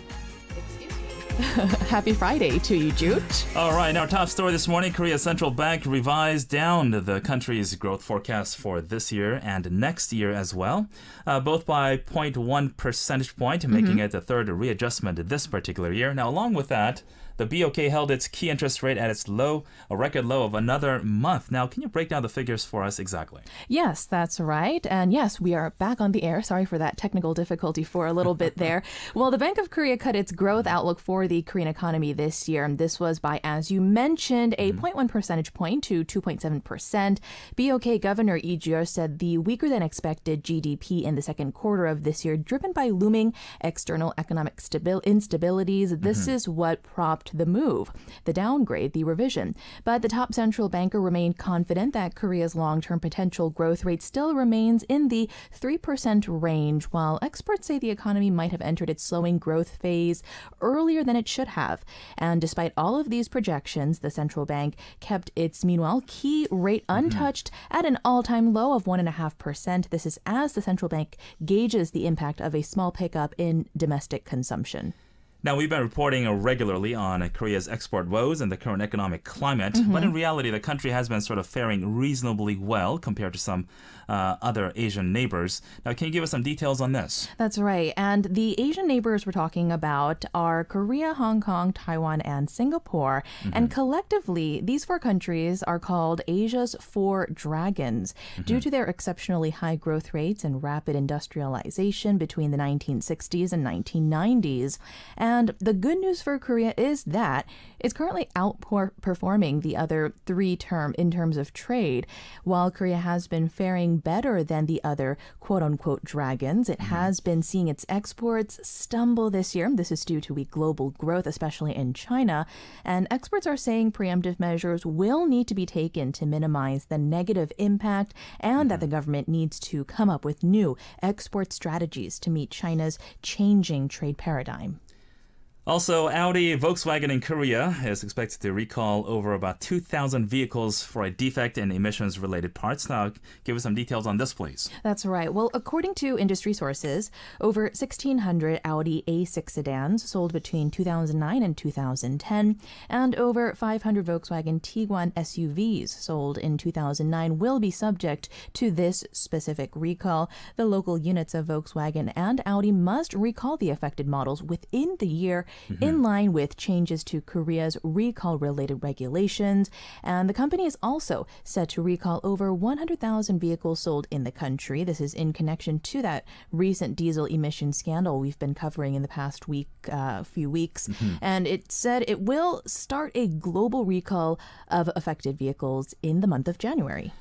Happy Friday to you, Jooch. All right, our top story this morning, Korea's central bank revised down the country's growth forecast for this year and next year as well, both by 0.1 percentage point, making it the third readjustment this particular year. Now, along with that, the BOK held its key interest rate at its low, a record low of another month. Now, can you break down the figures for us exactly? Yes, that's right. And yes, we are back on the air. Sorry for that technical difficulty for a little bit there. Well, the Bank of Korea cut its growth outlook for the Korean economy this year. And this was by, as you mentioned, a 0.1 percentage point to 2.7%. BOK Governor Lee Joo said the weaker than expected GDP in the second quarter of this year, driven by looming external economic instabilities. This is what propped the move, the downgrade, the revision. But the top central banker remained confident that Korea's long-term potential growth rate still remains in the 3% range, while experts say the economy might have entered its slowing growth phase earlier than it should have. And despite all of these projections, the central bank kept its, meanwhile, key rate untouched at an all-time low of 1.5%. This is as the central bank gauges the impact of a small pickup in domestic consumption. Now, we've been reporting regularly on Korea's export woes and the current economic climate, but in reality, the country has been sort of faring reasonably well compared to some other Asian neighbors. Now, can you give us some details on this? That's right. And the Asian neighbors we're talking about are Korea, Hong Kong, Taiwan, and Singapore. And collectively, these four countries are called Asia's Four Dragons due to their exceptionally high growth rates and rapid industrialization between the 1960s and 1990s. And the good news for Korea is that it's currently outperforming the other three in terms of trade. While Korea has been faring better than the other quote-unquote dragons, it has been seeing its exports stumble this year. This is due to weak global growth, especially in China. And experts are saying preemptive measures will need to be taken to minimize the negative impact and that the government needs to come up with new export strategies to meet China's changing trade paradigm. Also, Audi, Volkswagen in Korea is expected to recall over about 2,000 vehicles for a defect in emissions-related parts. Now, give us some details on this, please. That's right. Well, according to industry sources, over 1,600 Audi A6 sedans sold between 2009 and 2010, and over 500 Volkswagen Tiguan SUVs sold in 2009 will be subject to this specific recall. The local units of Volkswagen and Audi must recall the affected models within the year, in line with changes to Korea's recall-related regulations. And the company is also set to recall over 100,000 vehicles sold in the country. This is in connection to that recent diesel emission scandal we've been covering in the past few weeks. And it said it will start a global recall of affected vehicles in the month of January.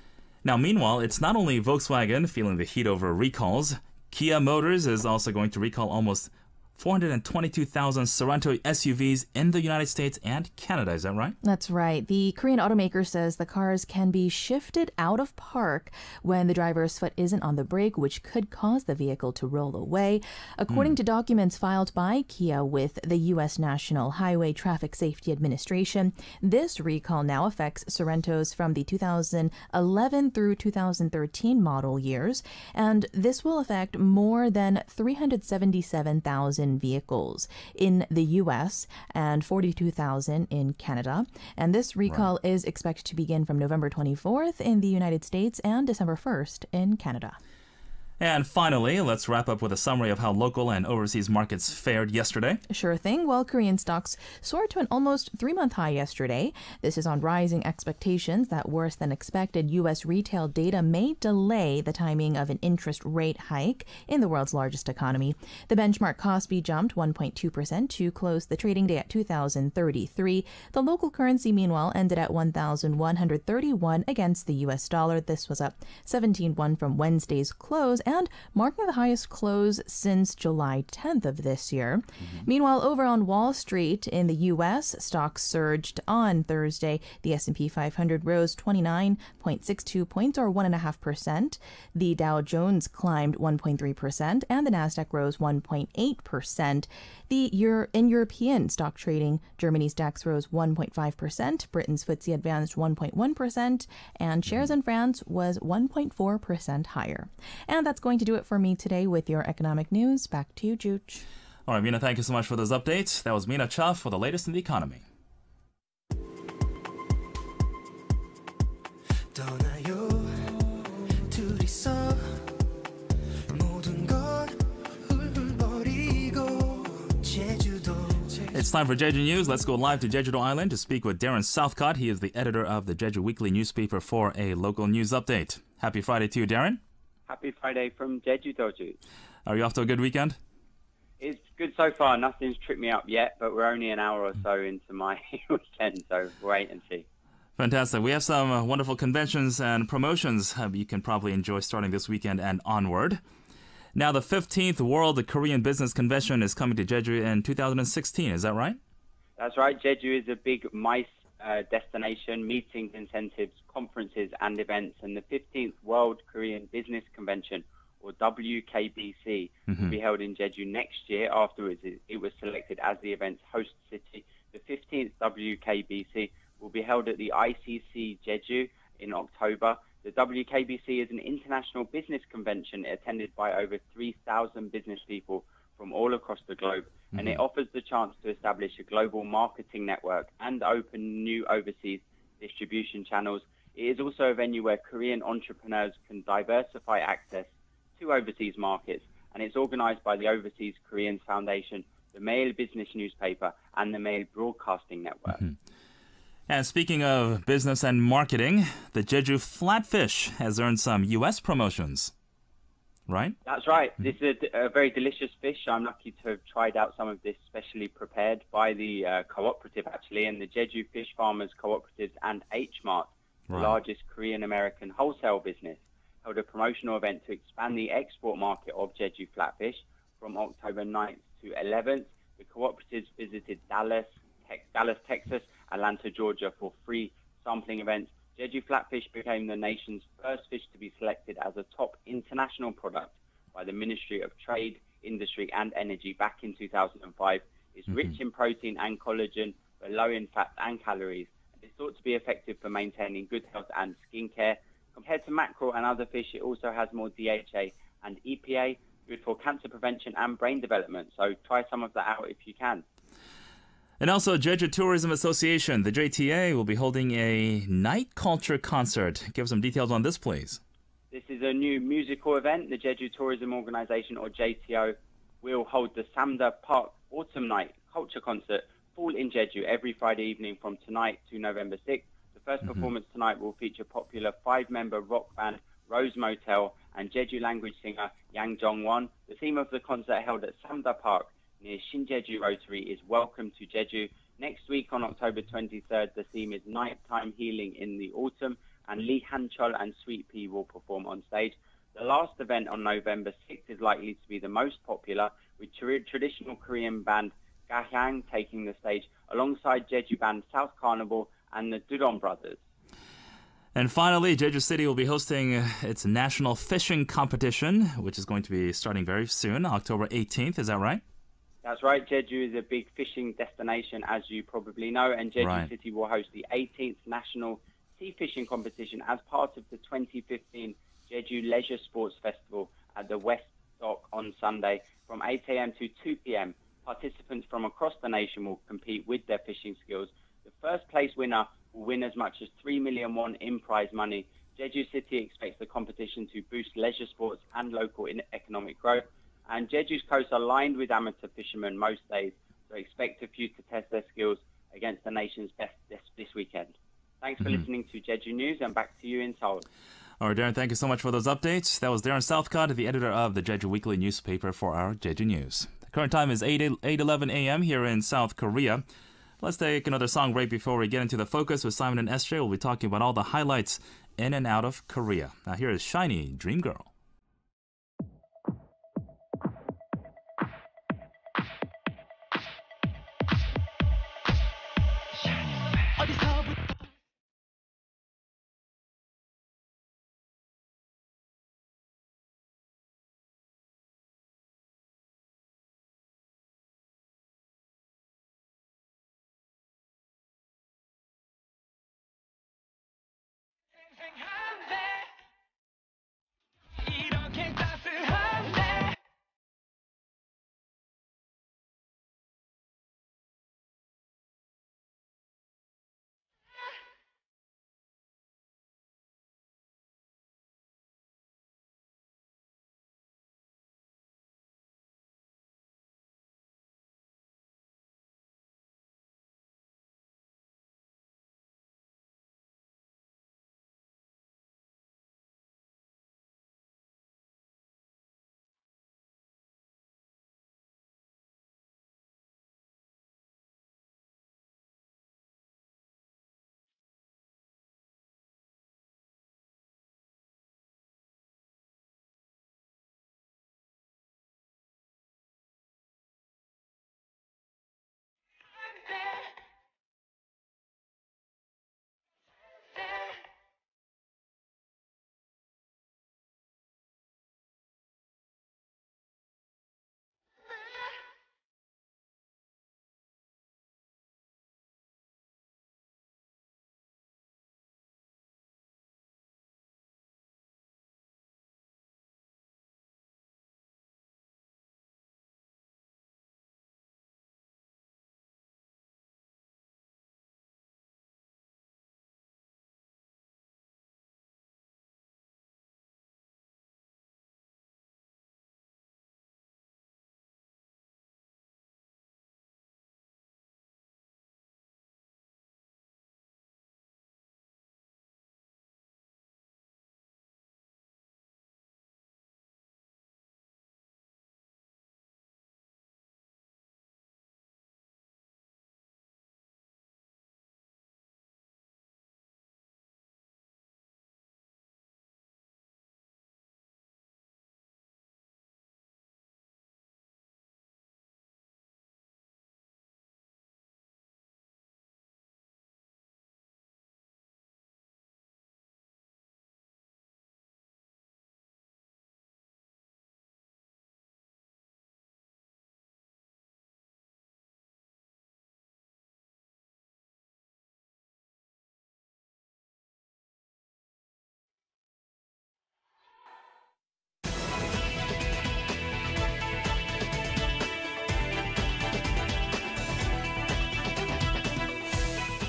Now, meanwhile, it's not only Volkswagen feeling the heat over recalls. Kia Motors is also going to recall almost 422,000 Sorento SUVs in the United States and Canada. Is that right? That's right. The Korean automaker says the cars can be shifted out of park when the driver's foot isn't on the brake, which could cause the vehicle to roll away. According to documents filed by Kia with the U.S. National Highway Traffic Safety Administration, this recall now affects Sorentos from the 2011 through 2013 model years, and this will affect more than 377,000 vehicles in the U.S. and 42,000 in Canada. And this recall is expected to begin from November 24th in the United States and December 1st in Canada. And finally, let's wrap up with a summary of how local and overseas markets fared yesterday. Sure thing. Well, Korean stocks soared to an almost 3-month high yesterday. This is on rising expectations that worse than expected U.S. retail data may delay the timing of an interest rate hike in the world's largest economy. The benchmark Kospi jumped 1.2% to close the trading day at 2,033. The local currency, meanwhile, ended at 1,131 against the U.S. dollar. This was up 17 from Wednesday's close and marking the highest close since July 10th of this year. Meanwhile, over on Wall Street in the U.S., stocks surged on Thursday. The S&P 500 rose 29.62 points, or 1.5%. The Dow Jones climbed 1.3%, and the Nasdaq rose 1.8%. In European stock trading, Germany's DAX rose 1.5%, Britain's FTSE advanced 1.1%, and shares in France was 1.4% higher. And that's going to do it for me today with your economic news. Back to you, Jooch. All right, Mina, thank you so much for those updates. That was Mina Cha for the latest in the economy. It's time for Jeju News. Let's go live to Jeju Island to speak with Darren Southcott. He is the editor of the Jeju Weekly newspaper for a local news update. Happy Friday to you, Darren. Happy Friday from Jeju. Are you off to a good weekend? It's good so far. Nothing's tripped me up yet, but we're only an hour or so into my weekend, so wait and see. Fantastic. We have some wonderful conventions and promotions you can probably enjoy starting this weekend and onward. Now, the 15th World Korean Business Convention is coming to Jeju in 2016. Is that right? That's right. Jeju is a big MICE destination, meetings, incentives, conferences and events. And the 15th World Korean Business Convention, or WKBC, will be held in Jeju next year. Afterwards, it was selected as the event's host city. The 15th WKBC will be held at the ICC Jeju in October. The WKBC is an international business convention attended by over 3,000 business people from all across the globe, and it offers the chance to establish a global marketing network and open new overseas distribution channels. It is also a venue where Korean entrepreneurs can diversify access to overseas markets, and it's organized by the Overseas Koreans Foundation, the Mail Business newspaper, and the Mail Broadcasting Network. And speaking of business and marketing, the Jeju flatfish has earned some U.S. promotions, right? That's right. This is a very delicious fish. I'm lucky to have tried out some of this specially prepared by the cooperative, actually, and the Jeju Fish Farmers Cooperatives and H-Mart, the largest Korean-American wholesale business, held a promotional event to expand the export market of Jeju flatfish from October 9th to 11th. The cooperatives visited Dallas, Texas, Atlanta, Georgia for free sampling events. Jeju flatfish became the nation's first fish to be selected as a top international product by the Ministry of Trade, Industry and Energy back in 2005. It's rich in protein and collagen, but low in fats and calories. It's thought to be effective for maintaining good health and skincare. Compared to mackerel and other fish, it also has more DHA and EPA, good for cancer prevention and brain development. So try some of that out if you can. And also, Jeju Tourism Association, the JTA, will be holding a night culture concert. Give some details on this, please. This is a new musical event. The Jeju Tourism Organization, or JTO, will hold the Samda Park Autumn Night Culture Concert, full in Jeju, every Friday evening from tonight to November 6th. The first performance tonight will feature popular 5-member rock band Rose Motel and Jeju language singer Yang Jong-won. The theme of the concert, held at Samda Park near Shinjeju Rotary, is Welcome to Jeju. Next week on October 23rd, the theme is Nighttime Healing in the Autumn, and Lee Han-chol and Sweet Pea will perform on stage. The last event on November 6th is likely to be the most popular, with traditional Korean band Gahyang taking the stage alongside Jeju band South Carnival and the Dudon Brothers. And finally, Jeju City will be hosting its national fishing competition, which is going to be starting very soon, October 18th. Is that right? That's right. Jeju is a big fishing destination, as you probably know, and Jeju City will host the 18th National Sea Fishing Competition as part of the 2015 Jeju Leisure Sports Festival at the West Dock on Sunday from 8 a.m. to 2 p.m. Participants from across the nation will compete with their fishing skills. The first place winner will win as much as 3 million won in prize money. Jeju City expects the competition to boost leisure sports and local economic growth. And Jeju's coast are lined with amateur fishermen most days, so expect a few to test their skills against the nation's best this weekend. Thanks for listening to Jeju News, and back to you in Seoul. All right, Darren, thank you so much for those updates. That was Darren Southcott, the editor of the Jeju Weekly newspaper, for our Jeju News. The current time is 8:11 a.m. here in South Korea. Let's take another song break before we get into the focus with Simon and SJ. We'll be talking about all the highlights in and out of Korea. Now here is Shiny, Dream Girl.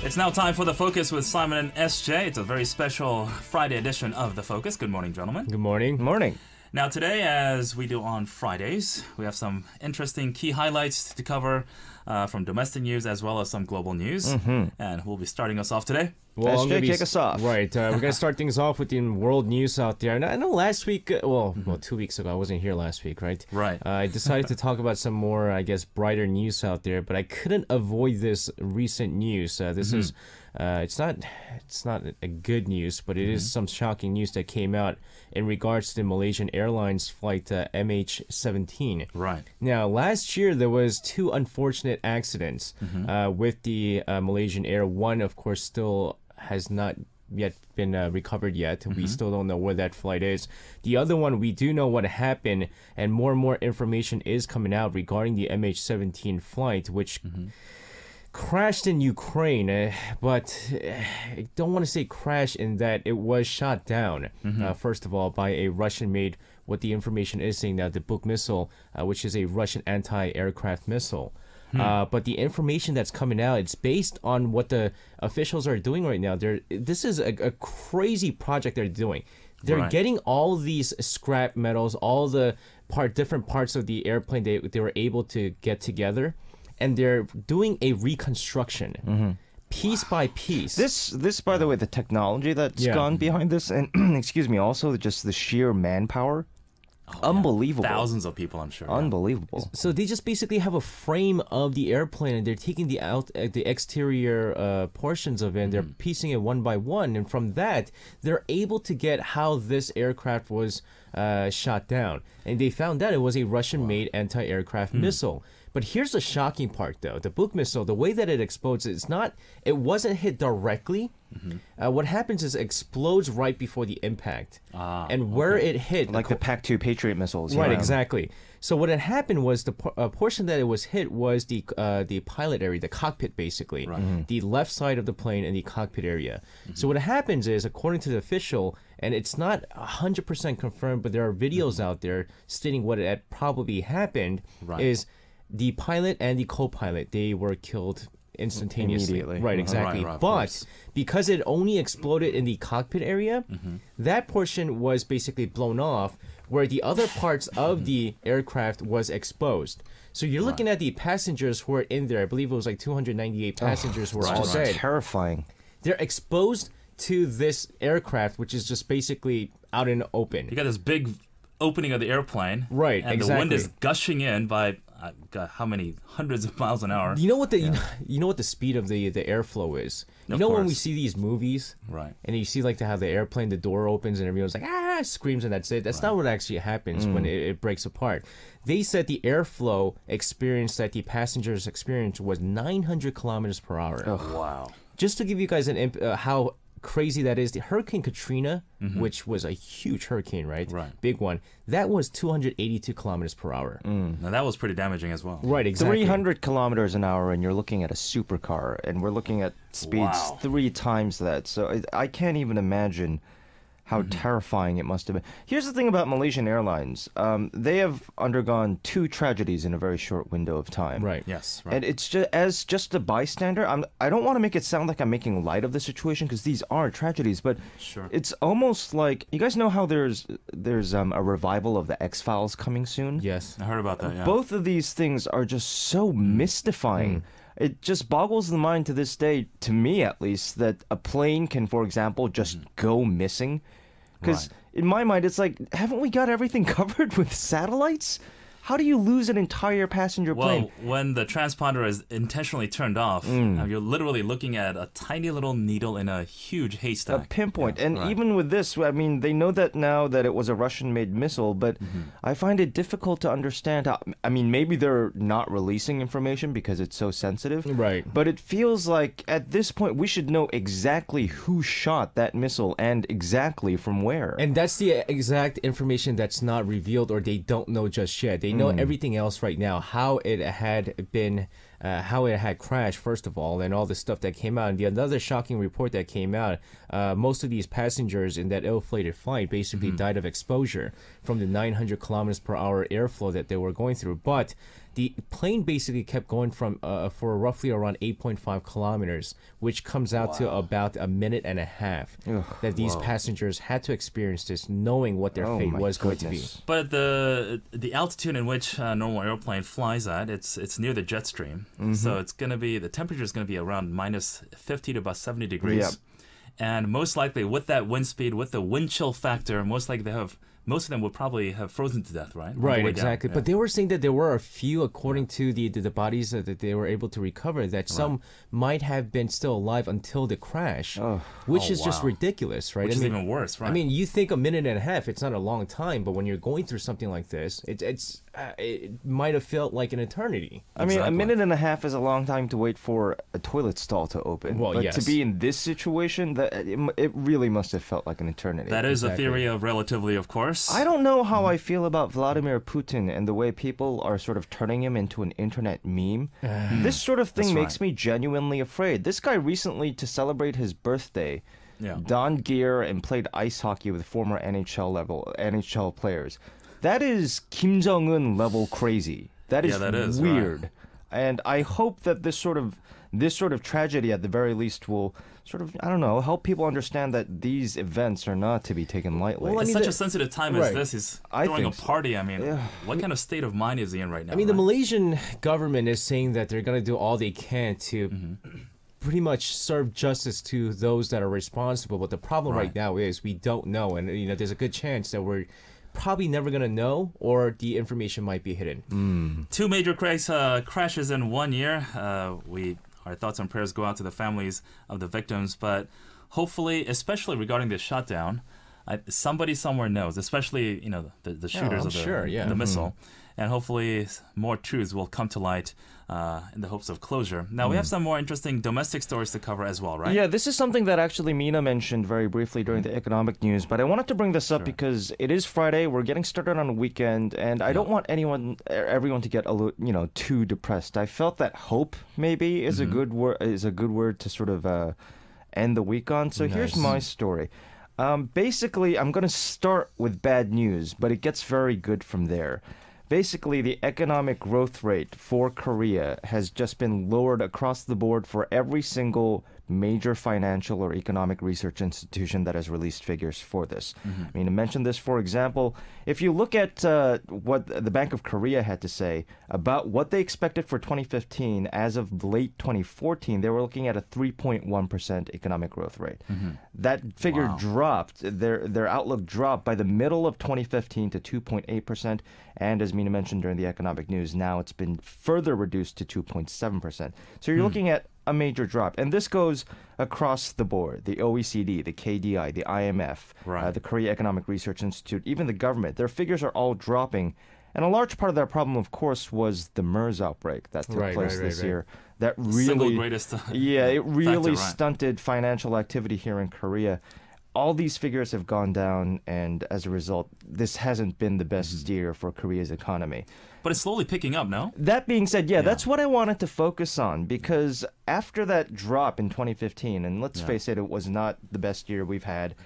It's now time for The Focus with Simon and SJ. It's a very special Friday edition of The Focus. Good morning, gentlemen. Good morning. Good morning. Now today, as we do on Fridays, we have some interesting key highlights to cover from domestic news as well as some global news. And who'll be starting us off today? Well, SJ, kick us off. Right. We're going to start things off with the world news out there. And I know last week, 2 weeks ago, I wasn't here last week, right? Right. I decided to talk about some more, I guess, brighter news out there, but I couldn't avoid this recent news. This is, it's not a good news, but it is some shocking news that came out in regards to the Malaysian Airlines flight MH17. Right. Now, last year there was 2 unfortunate accidents with the Malaysian Air. One, of course, still has not yet been recovered yet. We still don't know where that flight is. The other one, we do know what happened, and more information is coming out regarding the MH17 flight, which crashed in Ukraine, but I don't want to say crash in that it was shot down, first of all, by a Russian-made, what the information is saying now, the Buk missile, which is a Russian anti-aircraft missile. But the information that's coming out, it's based on what the officials are doing right now. This is a crazy project they're doing. They're getting all these scrap metals, all the different parts of the airplane they were able to get together, and they're doing a reconstruction. Piece by piece. This, by the way, the technology that's gone behind this, and excuse me, also just the sheer manpower. Unbelievable. Thousands of people, I'm sure. Unbelievable. So they just basically have a frame of the airplane, and they're taking the exterior portions of it, and they're piecing it one by one, and from that, they're able to get how this aircraft was shot down. And they found out it was a Russian-made anti-aircraft missile. But here's the shocking part, though. The Buk missile, the way that it explodes, it wasn't hit directly. What happens is it explodes right before the impact. And where it hit... Like the PAC-2 Patriot missiles. Right, exactly. So what had happened was the portion that it was hit was the pilot area, the cockpit, basically. The left side of the plane and the cockpit area. So what happens is, according to the official, and it's not 100% confirmed, but there are videos out there stating what had probably happened, is... the pilot and the co-pilot, they were killed instantaneously. Immediately. Right, exactly. But because it only exploded in the cockpit area, that portion was basically blown off, where the other parts of the aircraft was exposed. So you're looking at the passengers who were in there. I believe it was like 298 passengers who were all dead. Terrifying. They're exposed to this aircraft, which is just basically out in the open. You got this big opening of the airplane. Right, and the wind is gushing in by... how many hundreds of miles an hour? You know what the speed of the airflow is. You know when we see these movies, and you see like how the airplane, the door opens and everyone's like screams and that's it. That's not what actually happens when it breaks apart. They said the airflow experience that the passengers experienced was 900 kilometers per hour. Wow! Just to give you guys how crazy that is, the Hurricane Katrina, which was a huge hurricane, right? Big one. That was 282 kilometers per hour. Now that was pretty damaging as well. Right, exactly. 300 kilometers an hour, and you're looking at a supercar, and we're looking at speeds 3 times that. So I can't even imagine how terrifying it must have been. Here's the thing about Malaysian Airlines. They have undergone 2 tragedies in a very short window of time. Right. Yes. Right. And it's just a bystander. I don't want to make it sound like I'm making light of the situation, because these are tragedies, but it's almost like, you guys know how there's a revival of the X-Files coming soon? Yes. I heard about that, yeah. Both of these things are just so mystifying. It just boggles the mind to this day, to me at least, that a plane can, for example, just go missing. Because in my mind, it's like, haven't we got everything covered with satellites? How do you lose an entire passenger plane? Well, when the transponder is intentionally turned off, you're literally looking at a tiny little needle in a huge haystack. A pinpoint. And even with this, I mean, they know that now that it was a Russian-made missile, but I find it difficult to understand how... I mean, maybe they're not releasing information because it's so sensitive. Right. But it feels like, at this point, we should know exactly who shot that missile and exactly from where. And that's the exact information that's not revealed, or they don't know just yet. They know everything else right now, how it had been how it had crashed, first of all, and all the stuff that came out. And the another shocking report that came out, most of these passengers in that ill-fated flight basically died of exposure from the 900 kilometers per hour airflow that they were going through. But the plane basically kept going for roughly around 8.5 kilometers, which comes out to about a minute and a half that these passengers had to experience this, knowing what their fate was going to be. But the altitude in which a normal airplane flies at, it's near the jet stream. So it's going to be, the temperature is going to be around minus 50 to about 70 degrees. Yep. And most likely with that wind speed, with the wind chill factor, most of them would probably have frozen to death, right? Right, exactly. But they were saying that there were a few, according to the bodies that they were able to recover, that some might have been still alive until the crash, which is just ridiculous, right? Which is even worse, right? I mean, you think a minute and a half, it's not a long time, but when you're going through something like this, it might have felt like an eternity. I mean, a minute and a half is a long time to wait for a toilet stall to open. Well, but yes. to be in this situation, it really must have felt like an eternity. That is a theory of relativity, of course. I don't know how I feel about Vladimir Putin and the way people are sort of turning him into an internet meme. This sort of thing makes me genuinely afraid. This guy recently, to celebrate his birthday, donned gear and played ice hockey with former NHL players. That is Kim Jong-un level crazy. That is weird. Right. And I hope that this sort of tragedy at the very least will sort of, I don't know, help people understand that these events are not to be taken lightly. Well, such a sensitive time as this, he's throwing a party. I mean, what kind of state of mind is he in right now? I mean, the Malaysian government is saying that they're going to do all they can to pretty much serve justice to those that are responsible. But the problem right now is we don't know. And, there's a good chance that we're probably never going to know, or the information might be hidden. 2 major crashes in 1 year. Our thoughts and prayers go out to the families of the victims, but hopefully, especially regarding this shutdown, somebody somewhere knows, especially the shooters of the missile, and hopefully more truths will come to light in the hopes of closure. Now, we have some more interesting domestic stories to cover as well, right? Yeah, this is something that actually Mina mentioned very briefly during the economic news, but I wanted to bring this up because it is Friday, we're getting started on a weekend, and I don't want everyone to get too depressed. I felt that hope maybe is a good word to sort of end the week on. So here's my story. Basically, I'm going to start with bad news, but it gets very good from there. Basically, the economic growth rate for Korea has just been lowered across the board for every single major financial or economic research institution that has released figures for this. I mean, to mention this, for example, if you look at what the Bank of Korea had to say about what they expected for 2015, as of late 2014, they were looking at a 3.1% economic growth rate. That figure dropped, their outlook dropped by the middle of 2015 to 2.8%, and as Mina mentioned during the economic news, now it's been further reduced to 2.7%. So you're looking at a major drop. And this goes across the board. The OECD, the KDI, the IMF, the Korea Economic Research Institute, even the government. Their figures are all dropping. And a large part of that problem, of course, was the MERS outbreak that took place this year. That really, single greatest it really factor, stunted financial activity here in Korea. All these figures have gone down, and as a result, this hasn't been the best year for Korea's economy. But it's slowly picking up, no? That being said, that's what I wanted to focus on, because after that drop in 2015, and let's face it, it was not the best year we've had.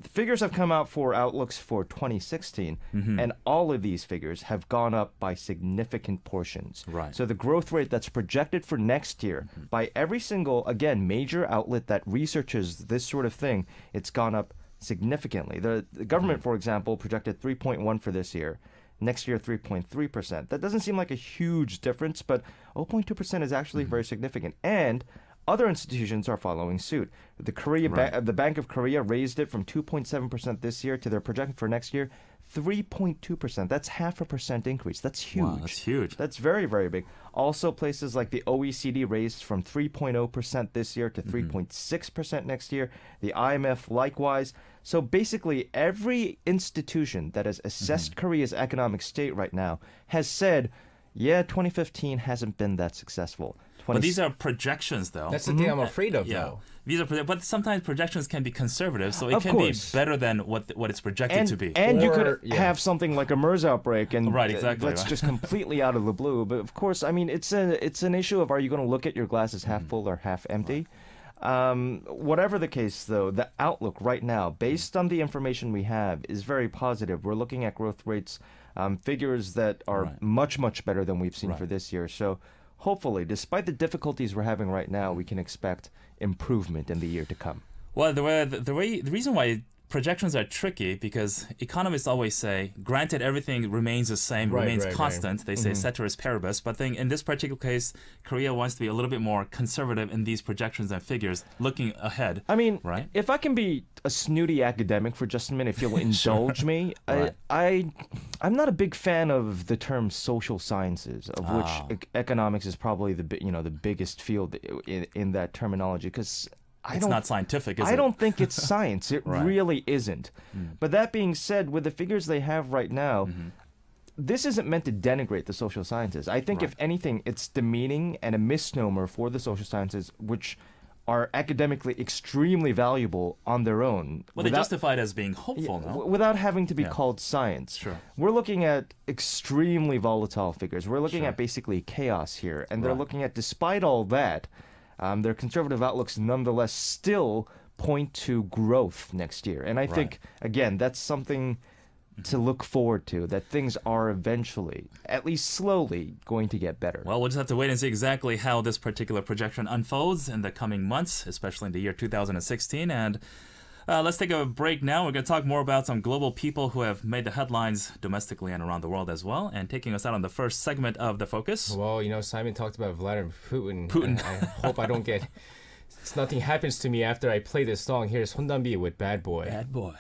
Figures have come out for outlooks for 2016, and all of these figures have gone up by significant portions. So the growth rate that's projected for next year by every single, again, major outlet that researches this sort of thing, it's gone up significantly. The government, for example, projected 3.1 for this year. Next year, 3.3%. That doesn't seem like a huge difference, but 0.2% is actually very significant. And other institutions are following suit. The Bank of Korea raised it from 2.7% this year to their projection for next year, 3.2%. That's 0.5% increase. That's huge. Wow, that's huge. That's very, very big. Also, places like the OECD raised from 3.0% this year to 3.6% next year. The IMF likewise. So basically, every institution that has assessed Korea's economic state right now has said yeah, 2015 hasn't been that successful. But these are projections, though. That's the thing I'm afraid of, yeah. though. These are, but sometimes projections can be conservative, so it can be better than what it's projected to be. And you could have something like a MERS outbreak, and right, exactly, that's just completely out of the blue. But of course, I mean, it's an issue of, are you going to look at your glasses half full or half empty? Whatever the case, though, the outlook right now, based on the information we have, is very positive. We're looking at growth rates, figures that are much, much better than we've seen for this year. So hopefully, despite the difficulties we're having right now, we can expect improvement in the year to come. Well, the reason why projections are tricky, because economists always say, granted everything remains the same, remains constant. They say ceteris paribus. But in this particular case, Korea wants to be a little bit more conservative in these projections and figures, looking ahead. I mean, if I can be a snooty academic for just a minute, if you'll indulge me, I'm not a big fan of the term social sciences, of which economics is probably the biggest field in that terminology, because it's not scientific, is it? I don't think it's science. It really isn't. But that being said, with the figures they have right now, this isn't meant to denigrate the social sciences. I think, if anything, it's demeaning and a misnomer for the social sciences, which are academically extremely valuable on their own. Well, they justify it as being hopeful, no? Without having to be called science. Sure. We're looking at extremely volatile figures. We're looking at basically chaos here. And they're looking at, despite all that, their conservative outlooks nonetheless still point to growth next year. And I think, again, that's something to look forward to, that things are eventually, at least slowly, going to get better. Well, we'll just have to wait and see exactly how this particular projection unfolds in the coming months, especially in the year 2016. And let's take a break now. We're going to talk more about some global people who have made the headlines domestically and around the world as well. And taking us out on the first segment of The Focus. Well, Simon talked about Vladimir Putin. I hope I don't get... nothing happens to me after I play this song. Here's Hondanbi with Bad Boy. Bad Boy.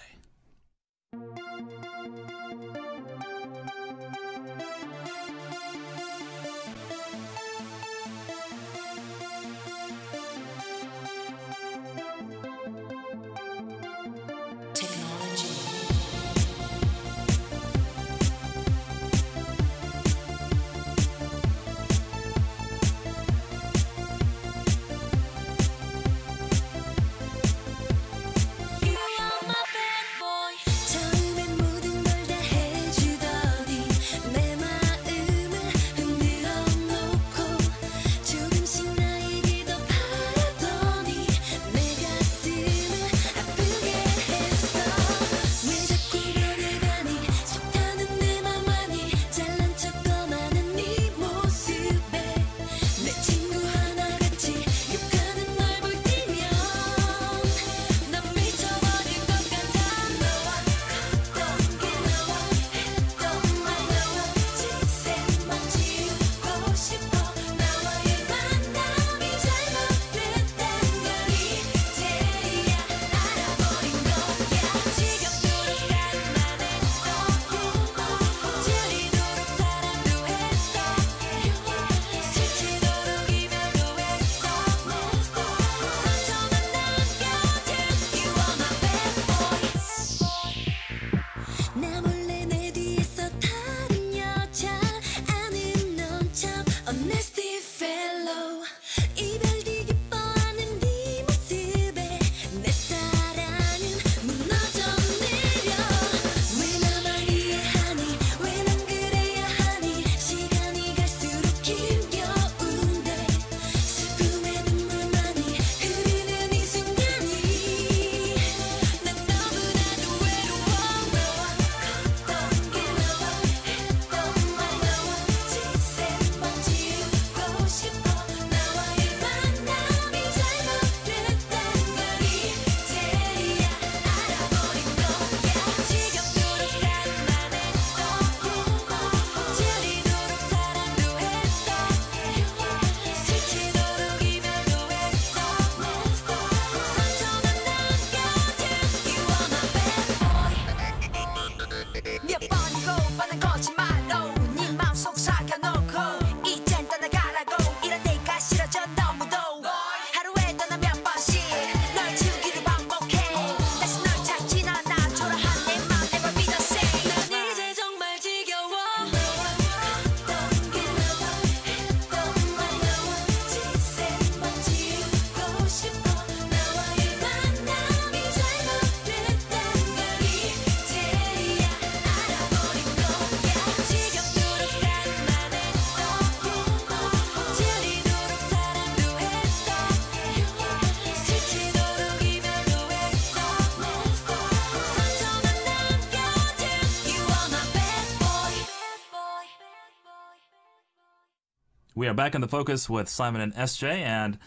We are back in the Focus with Simon and SJ, and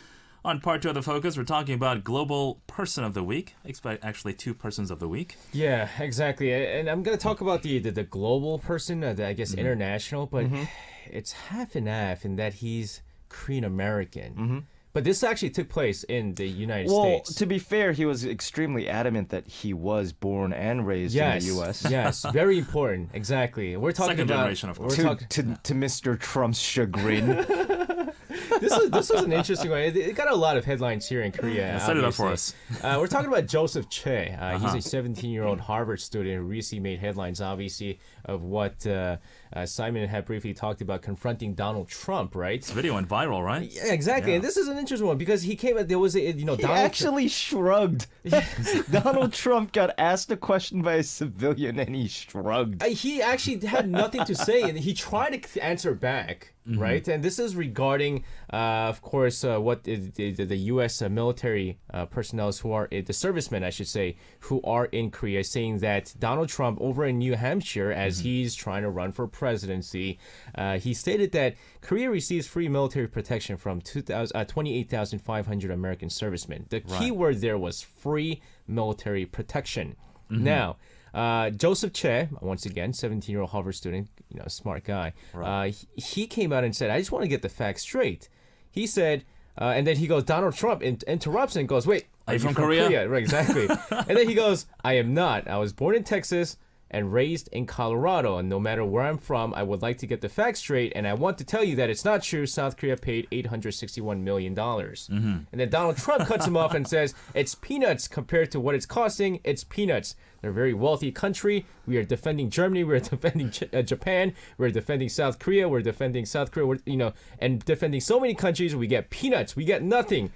on part 2 of the Focus, we're talking about Global Person of the Week. Actually, 2 persons of the week. Yeah, exactly. And I'm going to talk about the global person, I guess international, but it's half and half in that he's Korean American. But this actually took place in the United States. Well, to be fair, he was extremely adamant that he was born and raised in the U.S. Yes, very important. Exactly. We're talking Second about generation, of course. To Mr. Trump's chagrin. This was an interesting one. It got a lot of headlines here in Korea. Set it up for us. We're talking about Joseph Che. He's a 17-year-old Harvard student who recently made headlines, obviously, of what Simon had briefly talked about, confronting Donald Trump, right? This video went viral, right? Yeah, exactly. Yeah. And this is an interesting one because he came. There was he actually shrugged. Donald Trump got asked a question by a civilian and he shrugged. He actually had nothing to say, and he tried to answer back. Right, and this is regarding, of course, what the U.S. Military personnel who are the servicemen, I should say, who are in Korea, saying that Donald Trump over in New Hampshire, as he's trying to run for presidency, he stated that Korea receives free military protection from 28,500 American servicemen. The key word there was free military protection. Now, Joseph Che, once again, 17-year-old Harvard student, smart guy. Right. He came out and said, I just want to get the facts straight. He said, and then he goes, Donald Trump interrupts and goes, wait, are you from Korea? Right, exactly. And then he goes, I am not. I was born in Texas and raised in Colorado, and no matter where I'm from, I would like to get the facts straight, and I want to tell you that it's not true. South Korea paid $861 million. And then Donald Trump cuts him off and says, it's peanuts compared to what it's costing. It's peanuts. They're a very wealthy country. We are defending Germany. We're defending Japan. We're defending South Korea. We're defending South Korea. And defending so many countries. We get peanuts. We get nothing.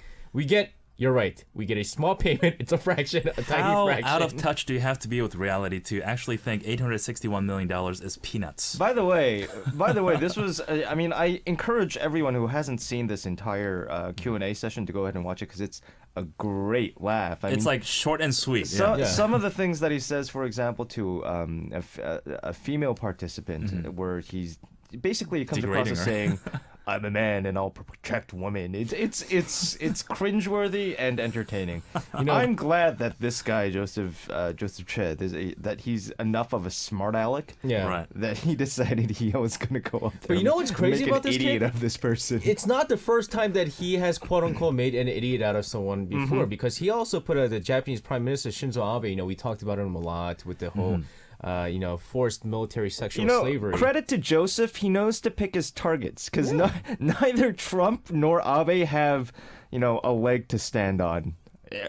You're right. We get a small payment. It's a fraction, a tiny fraction. How out of touch do you have to be with reality to actually think $861 million is peanuts? By the way, this was, I encourage everyone who hasn't seen this entire Q&A session to go ahead and watch it because it's a great laugh. It's like short and sweet. Some of the things that he says, for example, to a female participant, where he's basically comes across as saying, I'm a man and I'll protect women. It's cringeworthy and entertaining. I'm glad that this guy Joseph Che, that he's enough of a smart aleck, that he decided he was going to go up there. But you know what's crazy about this idiot of this person? It's not the first time that he has quote unquote made an idiot out of someone before, because he also put the Japanese Prime Minister Shinzo Abe. We talked about him a lot with the whole. Forced military sexual slavery. Credit to Joseph, he knows to pick his targets because neither Trump nor Abe have, a leg to stand on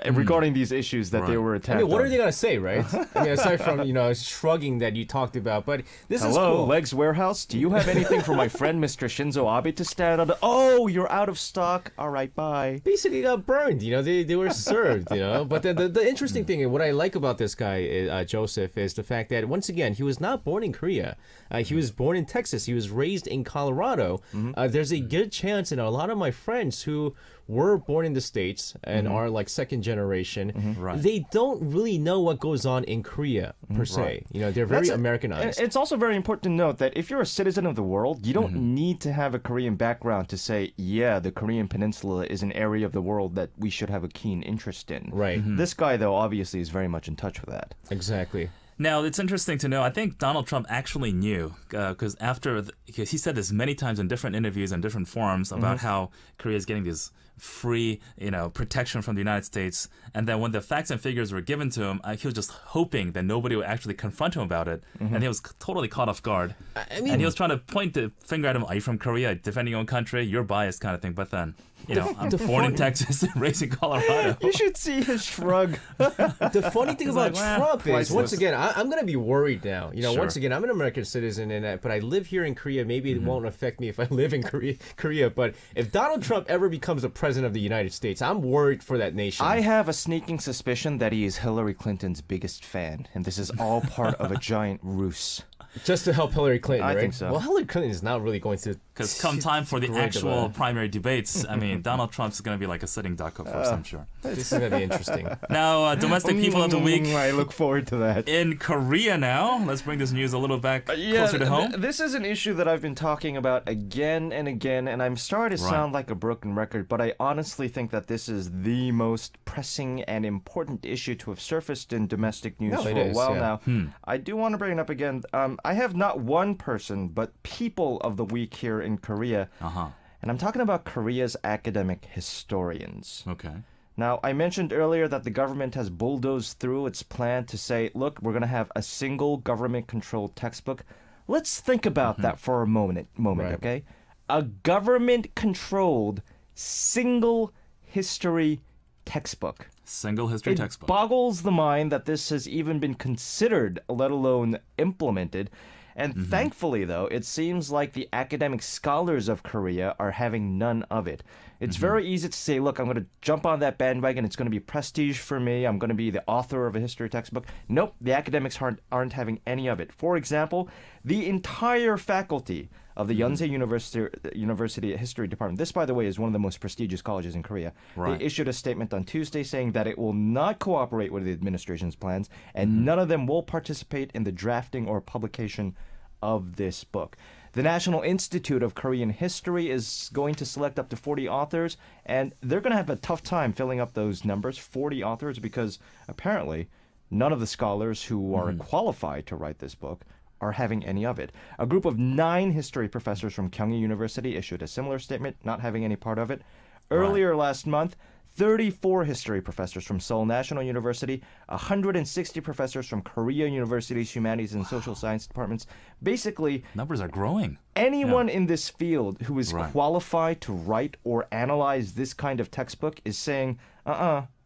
regarding these issues that they were attacked. What are they gonna say, right? Aside from shrugging that you talked about, but this is Hello, cool. Legs Warehouse. Do you have anything for my friend Mr. Shinzo Abe to stand on? Oh, you're out of stock. All right, bye. Basically got burned. They were served. But the interesting thing, and what I like about this guy Joseph, is the fact that once again he was not born in Korea. He was born in Texas. He was raised in Colorado. There's a good chance, and a lot of my friends who were born in the States and are like second generation, they don't really know what goes on in Korea per se. They're very Americanized. It's also very important to note that if you're a citizen of the world, you don't need to have a Korean background to say, yeah, the Korean Peninsula is an area of the world that we should have a keen interest in. Right. This guy, though, obviously is very much in touch with that. Exactly. Now, it's interesting to know, I think Donald Trump actually knew, because he said this many times in different interviews and different forums about how Korea is getting this free, protection from the United States. And then when the facts and figures were given to him, he was just hoping that nobody would actually confront him about it. And he was totally caught off guard. And he was trying to point the finger at him, are you from Korea, defending your own country? You're biased kind of thing. But then, I'm born in Texas and raised in Colorado. You should see his shrug. The funny thing about Trump is, once again, I'm going to be worried now. Once again, I'm an American citizen, but I live here in Korea. Maybe it won't affect me if I live in Korea. But if Donald Trump ever becomes a president of the United States, I'm worried for that nation. I have a sneaking suspicion that he is Hillary Clinton's biggest fan, and this is all part of a giant ruse. Just to help Hillary Clinton, right? I think so. Well, Hillary Clinton is not really going to Because come time for the great actual debate. primary debates, I mean, Donald Trump's going to be like a sitting duck, of course, I'm sure. This is going to be interesting. Now, domestic people of the week. I look forward to that. In Korea now. Let's bring this news a little back closer to home. This is an issue that I've been talking about again and again, and I'm sorry to sound like a broken record, but I honestly think that this is the most pressing and important issue to have surfaced in domestic news for a while now. I do want to bring it up again. I have not one person, but people of the week here in Korea. And I'm talking about Korea's academic historians. Okay. Now, I mentioned earlier that the government has bulldozed through its plan to say, look, we're going to have a single government-controlled textbook. Let's think about that for a moment, okay? A government-controlled single history textbook. Single history textbook. It boggles the mind that this has even been considered, let alone implemented. And thankfully, though, it seems like the academic scholars of Korea are having none of it. It's very easy to say, look, I'm going to jump on that bandwagon. It's going to be prestige for me. I'm going to be the author of a history textbook. Nope, the academics aren't having any of it. For example, the entire faculty of the Yonsei University History Department. This, by the way, is one of the most prestigious colleges in Korea. They issued a statement on Tuesday saying that it will not cooperate with the administration's plans, and none of them will participate in the drafting or publication of this book. The National Institute of Korean History is going to select up to 40 authors, and they're going to have a tough time filling up those numbers, 40 authors, because apparently none of the scholars who are qualified to write this book are having any of it. A group of 9 history professors from Kyung University issued a similar statement, not having any part of it. Earlier last month, 34 history professors from Seoul National University, 160 professors from Korea University's Humanities and Social Science departments. Basically, numbers are growing. Anyone in this field who is qualified to write or analyze this kind of textbook is saying,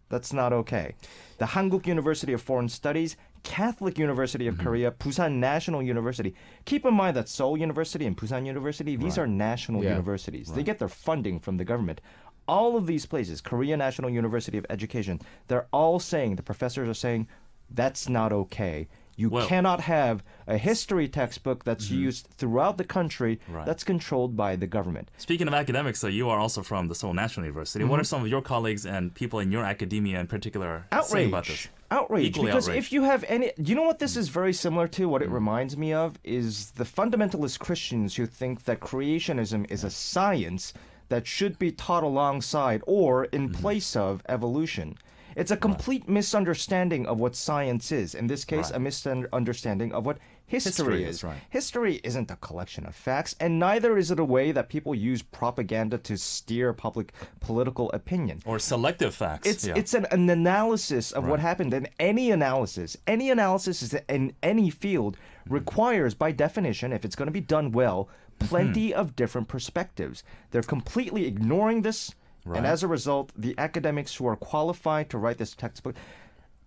that's not okay. The Hankuk University of Foreign Studies, Catholic University of Korea, Busan National University. Keep in mind that Seoul University and Busan University, these are national universities. They get their funding from the government. All of these places, Korea National University of Education, they're all saying, the professors are saying, that's not okay. You cannot have a history textbook that's used throughout the country that's controlled by the government. Speaking of academics, you are also from the Seoul National University. What are some of your colleagues and people in your academia in particular saying about this? Outrage. Equally Because outraged. if you have any... You know what this is very similar to? What it reminds me of is the fundamentalist Christians who think that creationism is a science that should be taught alongside or in place of evolution. It's a complete misunderstanding of what science is. In this case, a misunderstanding of what history is. History isn't a collection of facts, and neither is it a way that people use propaganda to steer public political opinion. Or selective facts. It's an analysis of what happened. And any analysis is in any field requires, by definition, if it's going to be done well, plenty of different perspectives. They're completely ignoring this. And as a result, the academics who are qualified to write this textbook,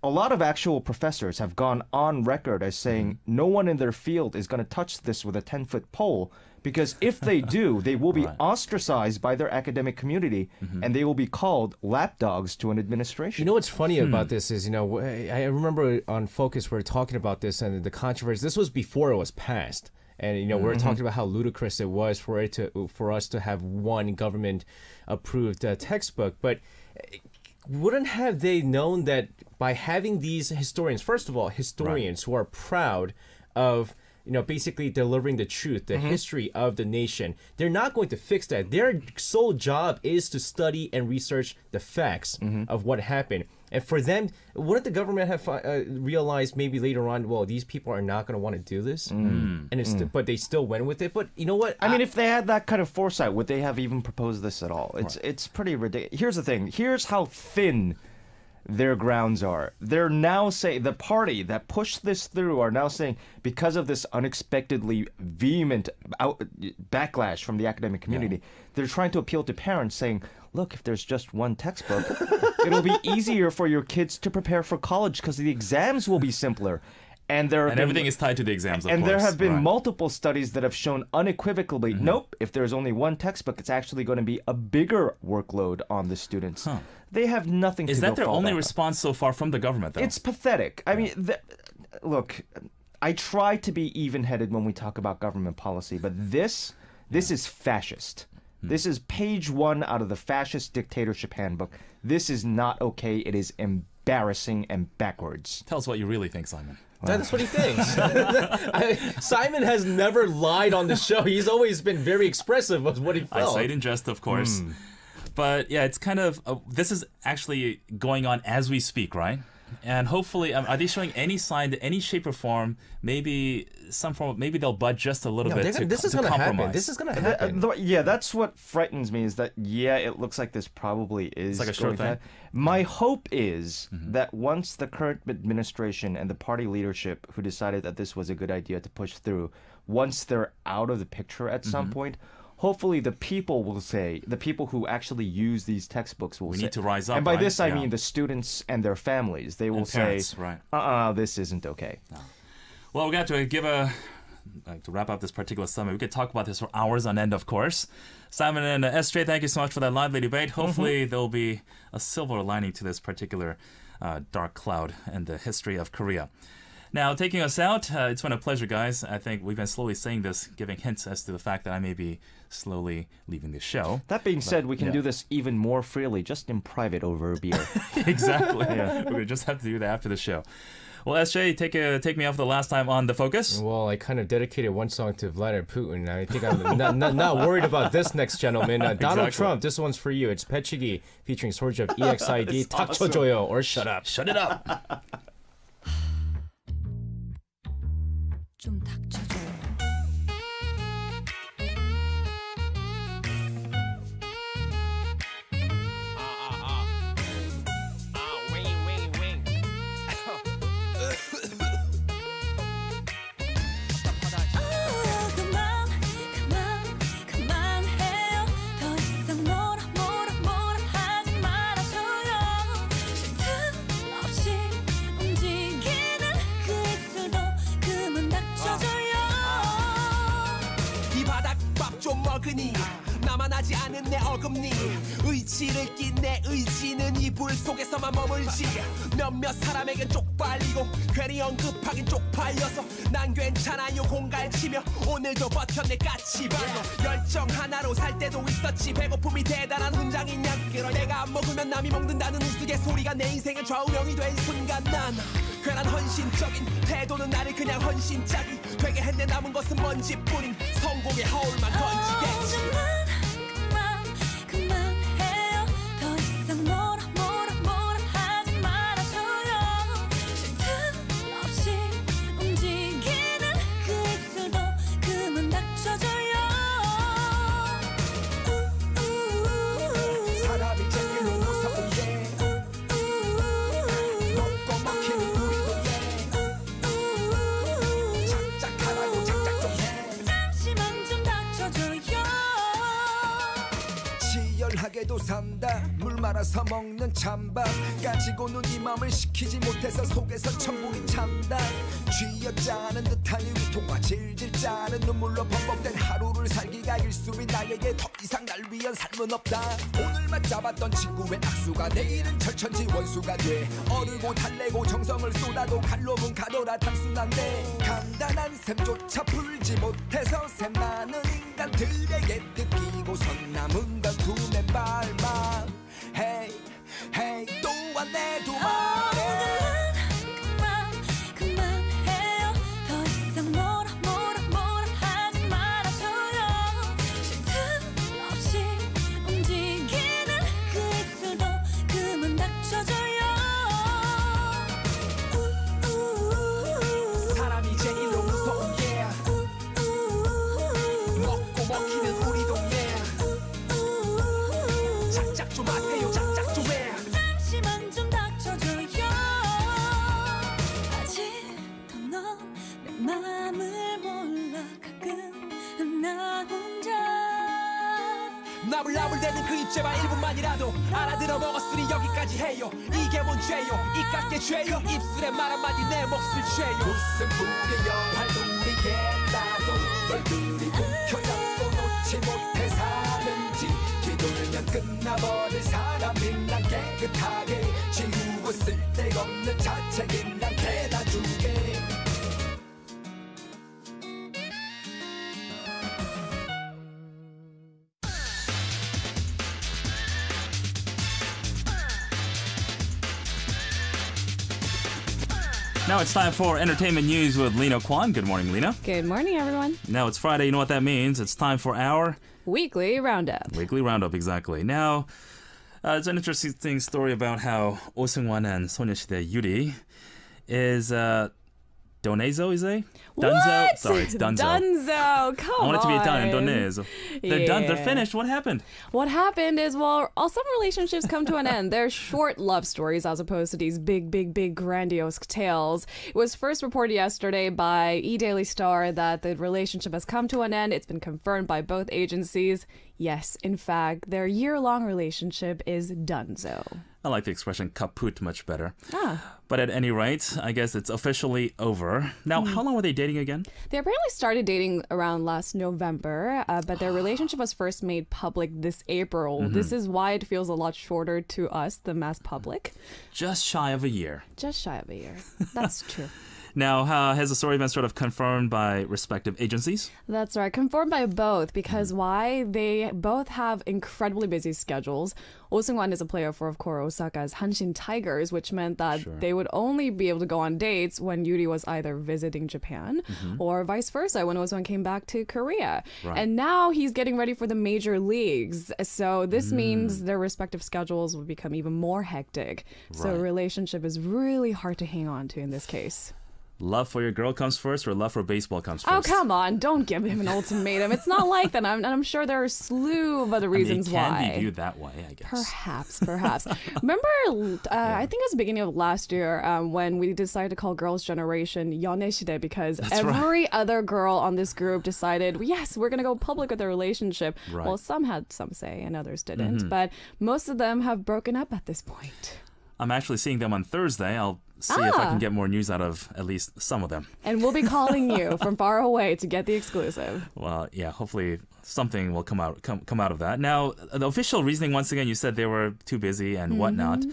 a lot of actual professors have gone on record as saying no one in their field is going to touch this with a 10-foot pole, because if they do, they will be ostracized by their academic community and they will be called lapdogs to an administration. You know what's funny about this is, I remember on Focus we were talking about this and the controversy. This was before it was passed. And we were talking about how ludicrous it was for us to have one government-approved textbook. But wouldn't have they known that by having these historians, first of all, historians who are proud of basically delivering the truth, the history of the nation, they're not going to fix that. Their sole job is to study and research the facts of what happened. And for them, wouldn't the government have realized maybe later on, well, these people are not going to want to do this? But they still went with it. But you know what? I mean, if they had that kind of foresight, would they have even proposed this at all? It's pretty ridiculous. Here's the thing. Here's how thin their grounds are. They're now saying, the party that pushed this through are now saying, because of this unexpectedly vehement backlash from the academic community, they're trying to appeal to parents saying, look, if there's just one textbook, it'll be easier for your kids to prepare for college because the exams will be simpler. And everything is tied to the exams, of course. And there have been multiple studies that have shown unequivocally, nope, if there's only one textbook, it's actually going to be a bigger workload on the students. They have nothing to Is that their only response so far from the government, though? It's pathetic. I mean, look, I try to be even-headed when we talk about government policy, but this This is fascist. This is page 1 out of the fascist dictatorship handbook. This is not okay. It is embarrassing and backwards. Tell us what you really think, Simon. That's what he thinks. Simon has never lied on the show. He's always been very expressive of what he felt. I say it in jest, of course. But yeah, it's kind of, this is actually going on as we speak, right? And hopefully, are they showing any sign, any shape or form, maybe some form, maybe they'll budge just a little bit to this is going to compromise. happen. This is going to happen. Yeah, that's what frightens me is that, it looks like this probably is like a sure thing. My hope is that once the current administration and the party leadership who decided that this was a good idea to push through, once they're out of the picture at some point, hopefully the people will say, the people who actually use these textbooks will say. We need to rise up, and by right? this I mean the students and their families. They will parents, say, right. This isn't okay. No. Well, we got to to wrap up this particular summit. We could talk about this for hours on end, of course. Simon and SJ, thank you so much for that lively debate. Hopefully there'll be a silver lining to this particular dark cloud in the history of Korea. Now, taking us out, it's been a pleasure, guys. I think we've been slowly saying this, giving hints as to the fact that I may be slowly leaving the show. That being said, we can do this even more freely, just in private over a beer. Exactly. We're going to just have to do that after the show. Well, SJ, take me off the last time on The Focus. Well, I kind of dedicated one song to Vladimir Putin. I think I'm not worried about this next gentleman. Donald Trump, this one's for you. It's Pechigi featuring Sorge of EXID, 닥쳐줘요, or Shut Up. Shut it up. 좀 닥쳐줘요. 나만 하지 않은 내 어금니 의지를 낀 내 의지는 이불 속에서만 머물지 몇몇 사람에겐 쪽팔리고 괜히 언급하긴 쪽팔려서 난 괜찮아요 공갈치며 오늘도 버텼네 까치발로 열정 하나로 살 때도 있었지 배고픔이 대단한 훈장인 양끌어 내가 안 먹으면 남이 먹는다는 우스갯소리가 내 인생의 좌우명이 된 순간 난 괜한 헌신적인 태도는 나를 그냥 헌신짝이 되게 했네 남은 것은 먼지뿐인 성공의 허울만 던지겠지 그만해요 더 이상 뭐라 하지 말아줘요 쉴 틈 없이 움직이는 그 입술도 그만 닥쳐줘요 사람이 제일 무서운 게 먹고 먹히는 우리도 작작하라고 작작 좀 해 잠시만 좀 닥쳐줘요 치열하게도 산다 물 말아서 먹는 찬밥 가지고는 이 맘을 식히지 못해서 속에서 천국이 찬다 쥐어짜는 듯한 유리통과 질질 짜는 눈물로 범벅된 하루를 살기가 일수인 나에게 더 이상 날 위한 삶은 없다 오늘만 잡았던 친구의 악수가 내일은 절천지 원수가 돼 어르고 달래고 정성을 쏟아도 칼로문 가더라 단순한데 간단한 셈조차 풀지 못해서 샘 많은 인간들에게 뜯기고선 남은 건 두 맨발만 Hey hey 또 안내도 말해 그만해요 더 이상 뭐라 하지 말아줘요 쉴 틈 없이 움직이는 그 입술도 그만 닥쳐줘요 사람이 제일로 무서운 게 먹고 먹히는 우리도 작작 좀 하세요 작작 좀 해 잠시만 좀 닥쳐줘요 아직도 넌 내 맘을 몰라 가끔 나 혼자 나불나불대는 그 입제발 1분만이라도 알아들어 먹었으니 여기까지 해요 이게 뭔 죄요 이깟게 죄요 입술에 말 한마디 내 몫을 죄요 무슨 불의 영화를 누리겠다고 너희들이 움켜잡고 놓지 못해 사는지 뒤돌면 끝나버릴 사람인 난 깨끗하게 지우고 쓸데없는 자책인 난 개나 주게 Now it's time for entertainment news with Lina Kwon. Good morning, Lina. Good morning, everyone. Now it's Friday. You know what that means? It's time for our Weekly Roundup. Weekly Roundup, exactly. Now, it's an interesting story about how Oh Seung-wan and 소녀시대 Yuri is Donezo, is it? Dunzo? What? Sorry, it's Dunzo. Dunzo, come on. I want it to be Italian, Donezo. They're done. They're Yeah. finished. What happened? What happened is, well, all some relationships come to an end. They're short love stories as opposed to these big, grandiose tales. It was first reported yesterday by Daily Star that the relationship has come to an end. It's been confirmed by both agencies. Yes, in fact, their year-long relationship is donezo. I like the expression kaput much better. Ah. But at any rate, I guess it's officially over. Now, how long were they dating again? They apparently started dating around last November, but their relationship was first made public this April. This is why it feels a lot shorter to us, the mass public. Just shy of a year. Just shy of a year. That's true. Now, has the story been sort of confirmed by respective agencies? That's right. Confirmed by both, because why? They both have incredibly busy schedules. Oh Seung-wan is a player for, of course, Osaka's Hanshin Tigers, which meant that they would only be able to go on dates when Yuri was either visiting Japan or vice versa, when Oh Seung-wan came back to Korea. Right. And now he's getting ready for the major leagues. So this means their respective schedules will become even more hectic. So a relationship is really hard to hang on to in this case. Love for your girl comes first, or love for baseball comes Oh, first? come on. Don't give him an ultimatum. It's not like that. I'm sure there are a slew of other reasons it can why. be viewed that way, I guess. Perhaps. Remember, I think it was the beginning of last year when we decided to call Girls' Generation 연애시대 because every other girl on this group decided, yes, we're going to go public with their relationship. Right. Well, some had some say and others didn't. But most of them have broken up at this point. I'm actually seeing them on Thursday. I'll see if I can get more news out of at least some of them. And we'll be calling you from far away to get the exclusive. Well, yeah, hopefully something will come out of that. Now, the official reasoning, once again, you said they were too busy and whatnot.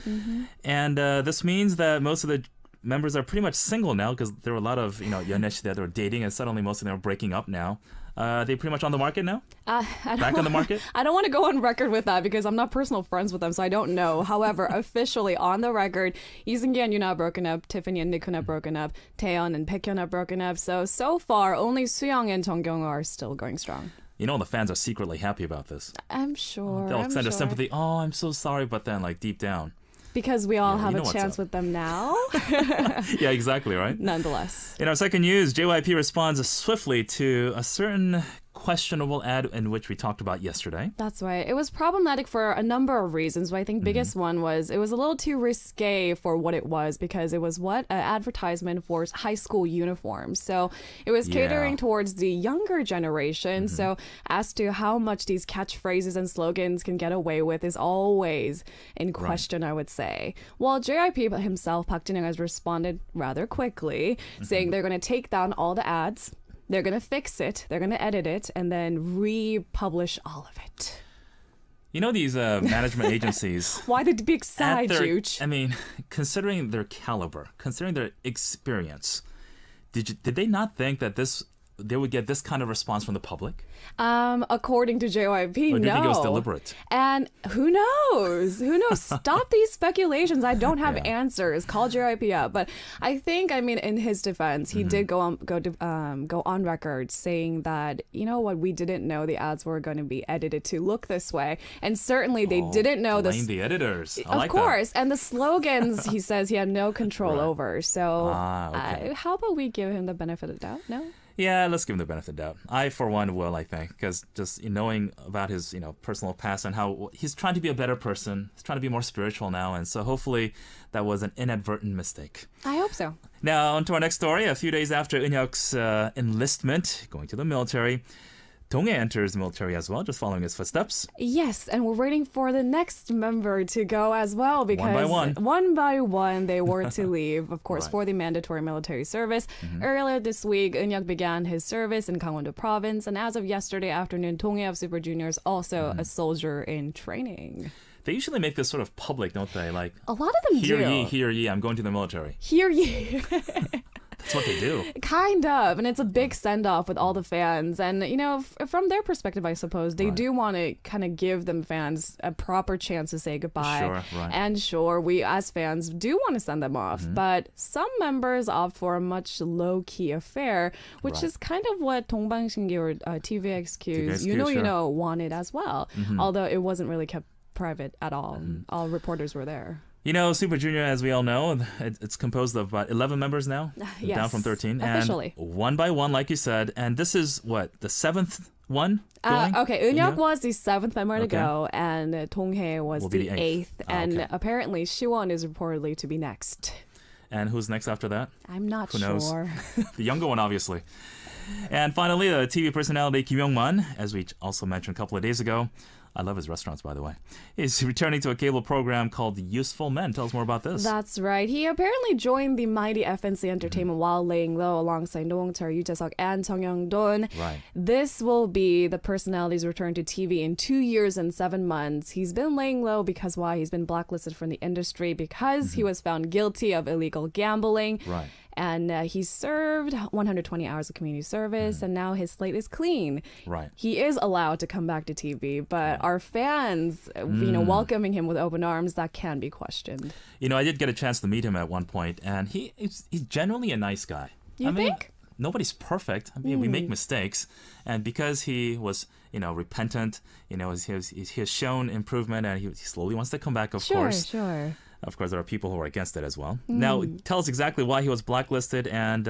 And this means that most of the members are pretty much single now, because there were a lot of, 연애시대 that were dating, and suddenly most of them are breaking up now. Are they pretty much on the market now? Back on the market? I don't want to go on record with that because I'm not personal friends with them, so I don't know. However, officially on the record, Lee and Yuna broken up, Tiffany and Nikun have broken up, Taeyeon and Baekhyun have broken up. So far, only Suyoung and Jongkyung are still going strong. You know the fans are secretly happy about this. I'm sure. They'll send a sympathy. Oh, I'm so sorry, but then deep down. Because we all have a chance with them now. Yeah, exactly, right? Nonetheless. In our second news, JYP responds swiftly to a certain questionable ad in which we talked about yesterday. That's right. It was problematic for a number of reasons, but I think biggest one was it was a little too risque for what it was, because it was an advertisement for high school uniforms. So it was catering towards the younger generation. So as to how much these catchphrases and slogans can get away with is always in question, I would say. Well, JYP himself, Park Jin-young, has responded rather quickly, saying they're going to take down all the ads. They're going to fix it, they're going to edit it, and then republish all of it. You know these management agencies. Why the big sigh, Jooch? I mean, considering their caliber, considering their experience, did they not think that they would get this kind of response from the public? According to JYP, or do you think it was deliberate? And who knows? Who knows? Stop these speculations. I don't have answers. Call JYP up. But I think, in his defense, he did go on record saying that, you know what, we didn't know the ads were going to be edited to look this way. And certainly they didn't know this. Blame the editors. Of course. And the slogans, he says he had no control over. So how about we give him the benefit of the doubt? No? Yeah, let's give him the benefit of the doubt. I, for one, will, I think, because just knowing about his, personal past and how he's trying to be a better person, he's trying to be more spiritual now, and so hopefully that was an inadvertent mistake. I hope so. Now, on to our next story. A few days after Eunhyuk's enlistment, going to the military, Dong-hae enters the military as well, just following his footsteps. Yes, and we're waiting for the next member to go as well, because one by one they were to leave, of course, for the mandatory military service. Earlier this week, Eunhyuk began his service in Gangwon-do province, and as of yesterday afternoon, Dong-hae of Super Junior is also a soldier in training. They usually make this sort of public, don't they? Like, a lot of them hear ye, I'm going to the military. Hear ye. That's what they do. Kind of. And it's a big send-off with all the fans. And, you know, from their perspective, I suppose, they do want to kind of give them fans a proper chance to say goodbye. Sure, right. And sure, we as fans do want to send them off. But some members opt for a much low-key affair, which is kind of what 동방신기 or TVXQ's You Know wanted as well. Although it wasn't really kept private at all. All reporters were there. You know, Super Junior, as we all know, it's composed of about 11 members now, Yes, down from 13. officially. And one by one, like you said, and this is what, the 7th one going? Okay, Eunhyuk was the 7th member to go, and Donghae was Will be the the 8th. eighth. And apparently Siwon is reportedly to be next. And who's next after that? I'm not Who knows? sure. The younger one, obviously. And finally, the TV personality Kim Young-man, as we also mentioned a couple of days ago. I love his restaurants, by the way. He's returning to a cable program called Useful Men. Tell us more about this. That's right. He apparently joined the mighty FNC Entertainment while laying low alongside Dong-cheol, Yoo Jae-seok, and Chung Young-don. Right. This will be the personality's return to TV in 2 years and 7 months. He's been laying low because why? He's been blacklisted from the industry because he was found guilty of illegal gambling. Right. And he served 120 hours of community service, and now his slate is clean. Right. He is allowed to come back to TV, but our fans, you know, welcoming him with open arms, that can be questioned. You know, I did get a chance to meet him at one point, and he's genuinely a nice guy. You think? Nobody's perfect. I mean, we make mistakes. And because he was, you know, repentant, you know, he has shown improvement, and he slowly wants to come back, of course. Sure. Of course, there are people who are against it as well. Now, tell us exactly why he was blacklisted, and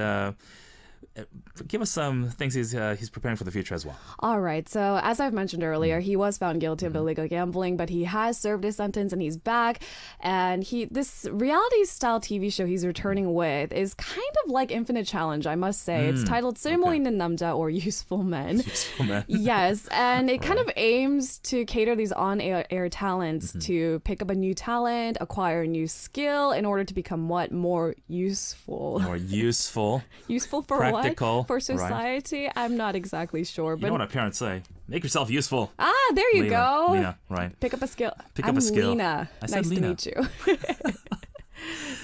give us some things he's preparing for the future as well. All right. So as I've mentioned earlier, he was found guilty of illegal gambling, but he has served his sentence and he's back. And this reality style TV show he's returning with is kind of like Infinite Challenge, I must say. It's titled 쓸모 있는 남자 or Useful Men. Useful Men. Yes. And it kind of aims to cater these on-air talents to pick up a new talent, acquire a new skill in order to become what? More useful. More useful. Useful for Practical. what? For society? Right. I'm not exactly sure. You know what our parents say? Make yourself useful. There you go. Lina, right. Pick up a skill. Pick up a skill. Lina. I said nice Lina. to meet you.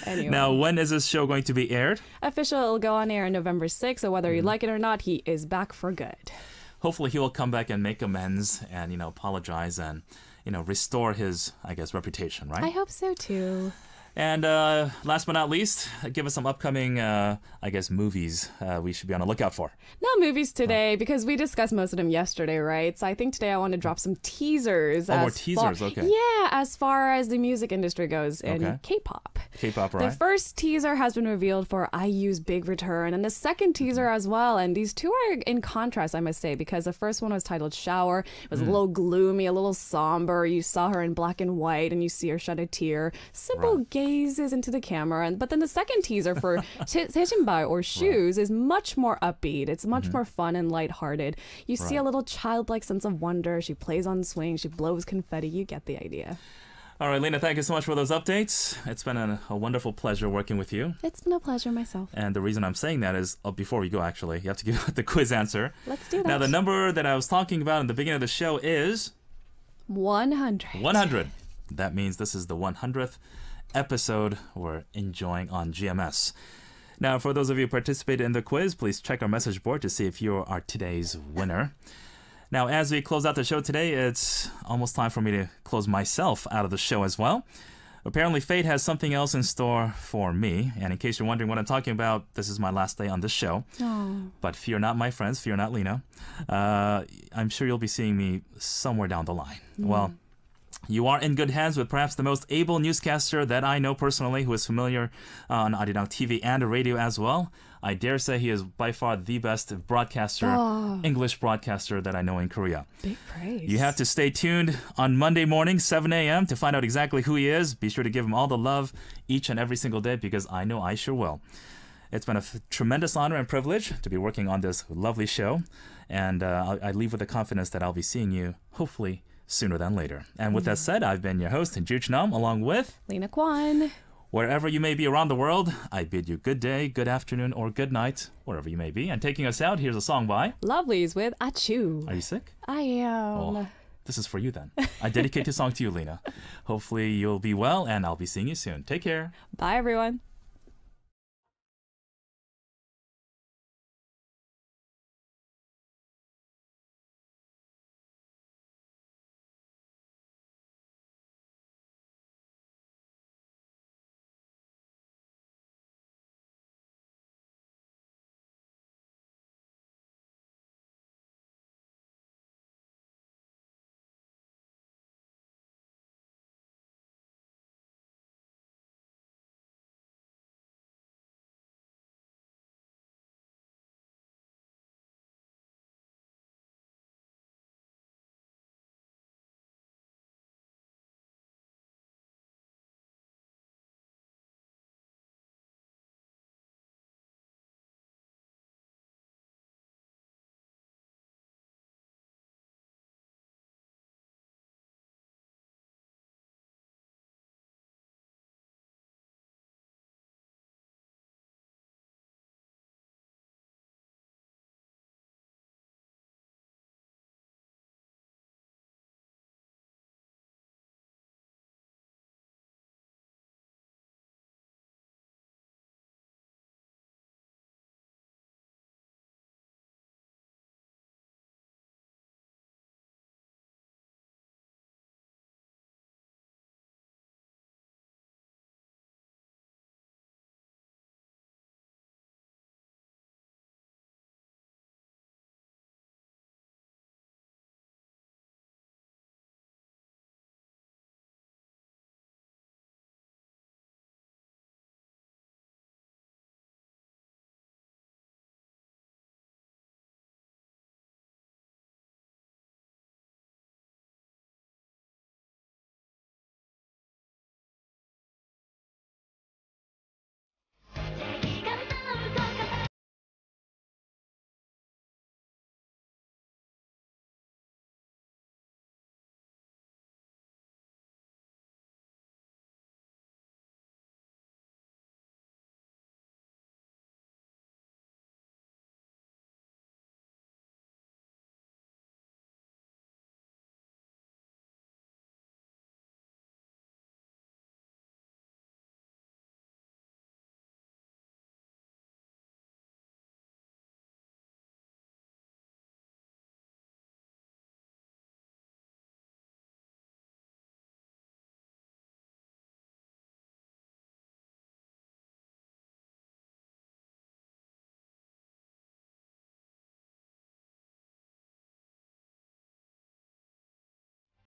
Anyway. Now, when is this show going to be aired? Official, it'll go on air on November 6th, so whether you like it or not, he is back for good. Hopefully he will come back and make amends and, you know, apologize and, you know, restore his, I guess, reputation, right? I hope so, too. And last but not least, give us some upcoming, I guess, movies we should be on the lookout for. Not movies today, because we discussed most of them yesterday, right? So I think today I want to drop some teasers. More teasers, okay. Yeah, as far as the music industry goes in K-pop. K-pop, right. The first teaser has been revealed for IU's big return, and the second teaser as well. And these two are in contrast, I must say, because the first one was titled Shower. It was a little gloomy, a little somber. You saw her in black and white, and you see her shed a tear. Simple gazes into the camera. But then the second teaser for 세신발 or Shoes is much more upbeat. It's much more fun and lighthearted. You see a little childlike sense of wonder. She plays on swings. She blows confetti. You get the idea. All right, Lina, thank you so much for those updates. It's been a wonderful pleasure working with you. It's been a pleasure myself. And the reason I'm saying that is, before we go, actually, you have to give out the quiz answer. Let's do that. Now, the number that I was talking about in the beginning of the show is 100. 100. That means this is the 100th episode we're enjoying on GMS. Now, for those of you who participated in the quiz, please check our message board to see if you are today's winner. Now, as we close out the show today, it's almost time for me to close myself out of the show as well. Apparently, fate has something else in store for me. And in case you're wondering what I'm talking about, this is my last day on this show. Oh. But fear not, my friends. Fear not, Lina. I'm sure you'll be seeing me somewhere down the line. Well, you are in good hands with perhaps the most able newscaster that I know personally, who is familiar on Arirang TV and radio as well. I dare say he is by far the best broadcaster, English broadcaster that I know in Korea. Big praise. You have to stay tuned on Monday morning, 7 a.m. to find out exactly who he is. Be sure to give him all the love each and every single day, because I know I sure will. It's been a tremendous honor and privilege to be working on this lovely show. And I leave with the confidence that I'll be seeing you, hopefully, sooner than later. And with that said, I've been your host, Jooch Nam, along with Lina Kwon. Wherever you may be around the world, I bid you good day, good afternoon, or good night, wherever you may be. And taking us out, here's a song by Lovelies with Achu. Are you sick? I am. Oh, this is for you then. I dedicate this song to you, Lina. Hopefully you'll be well, and I'll be seeing you soon. Take care. Bye, everyone.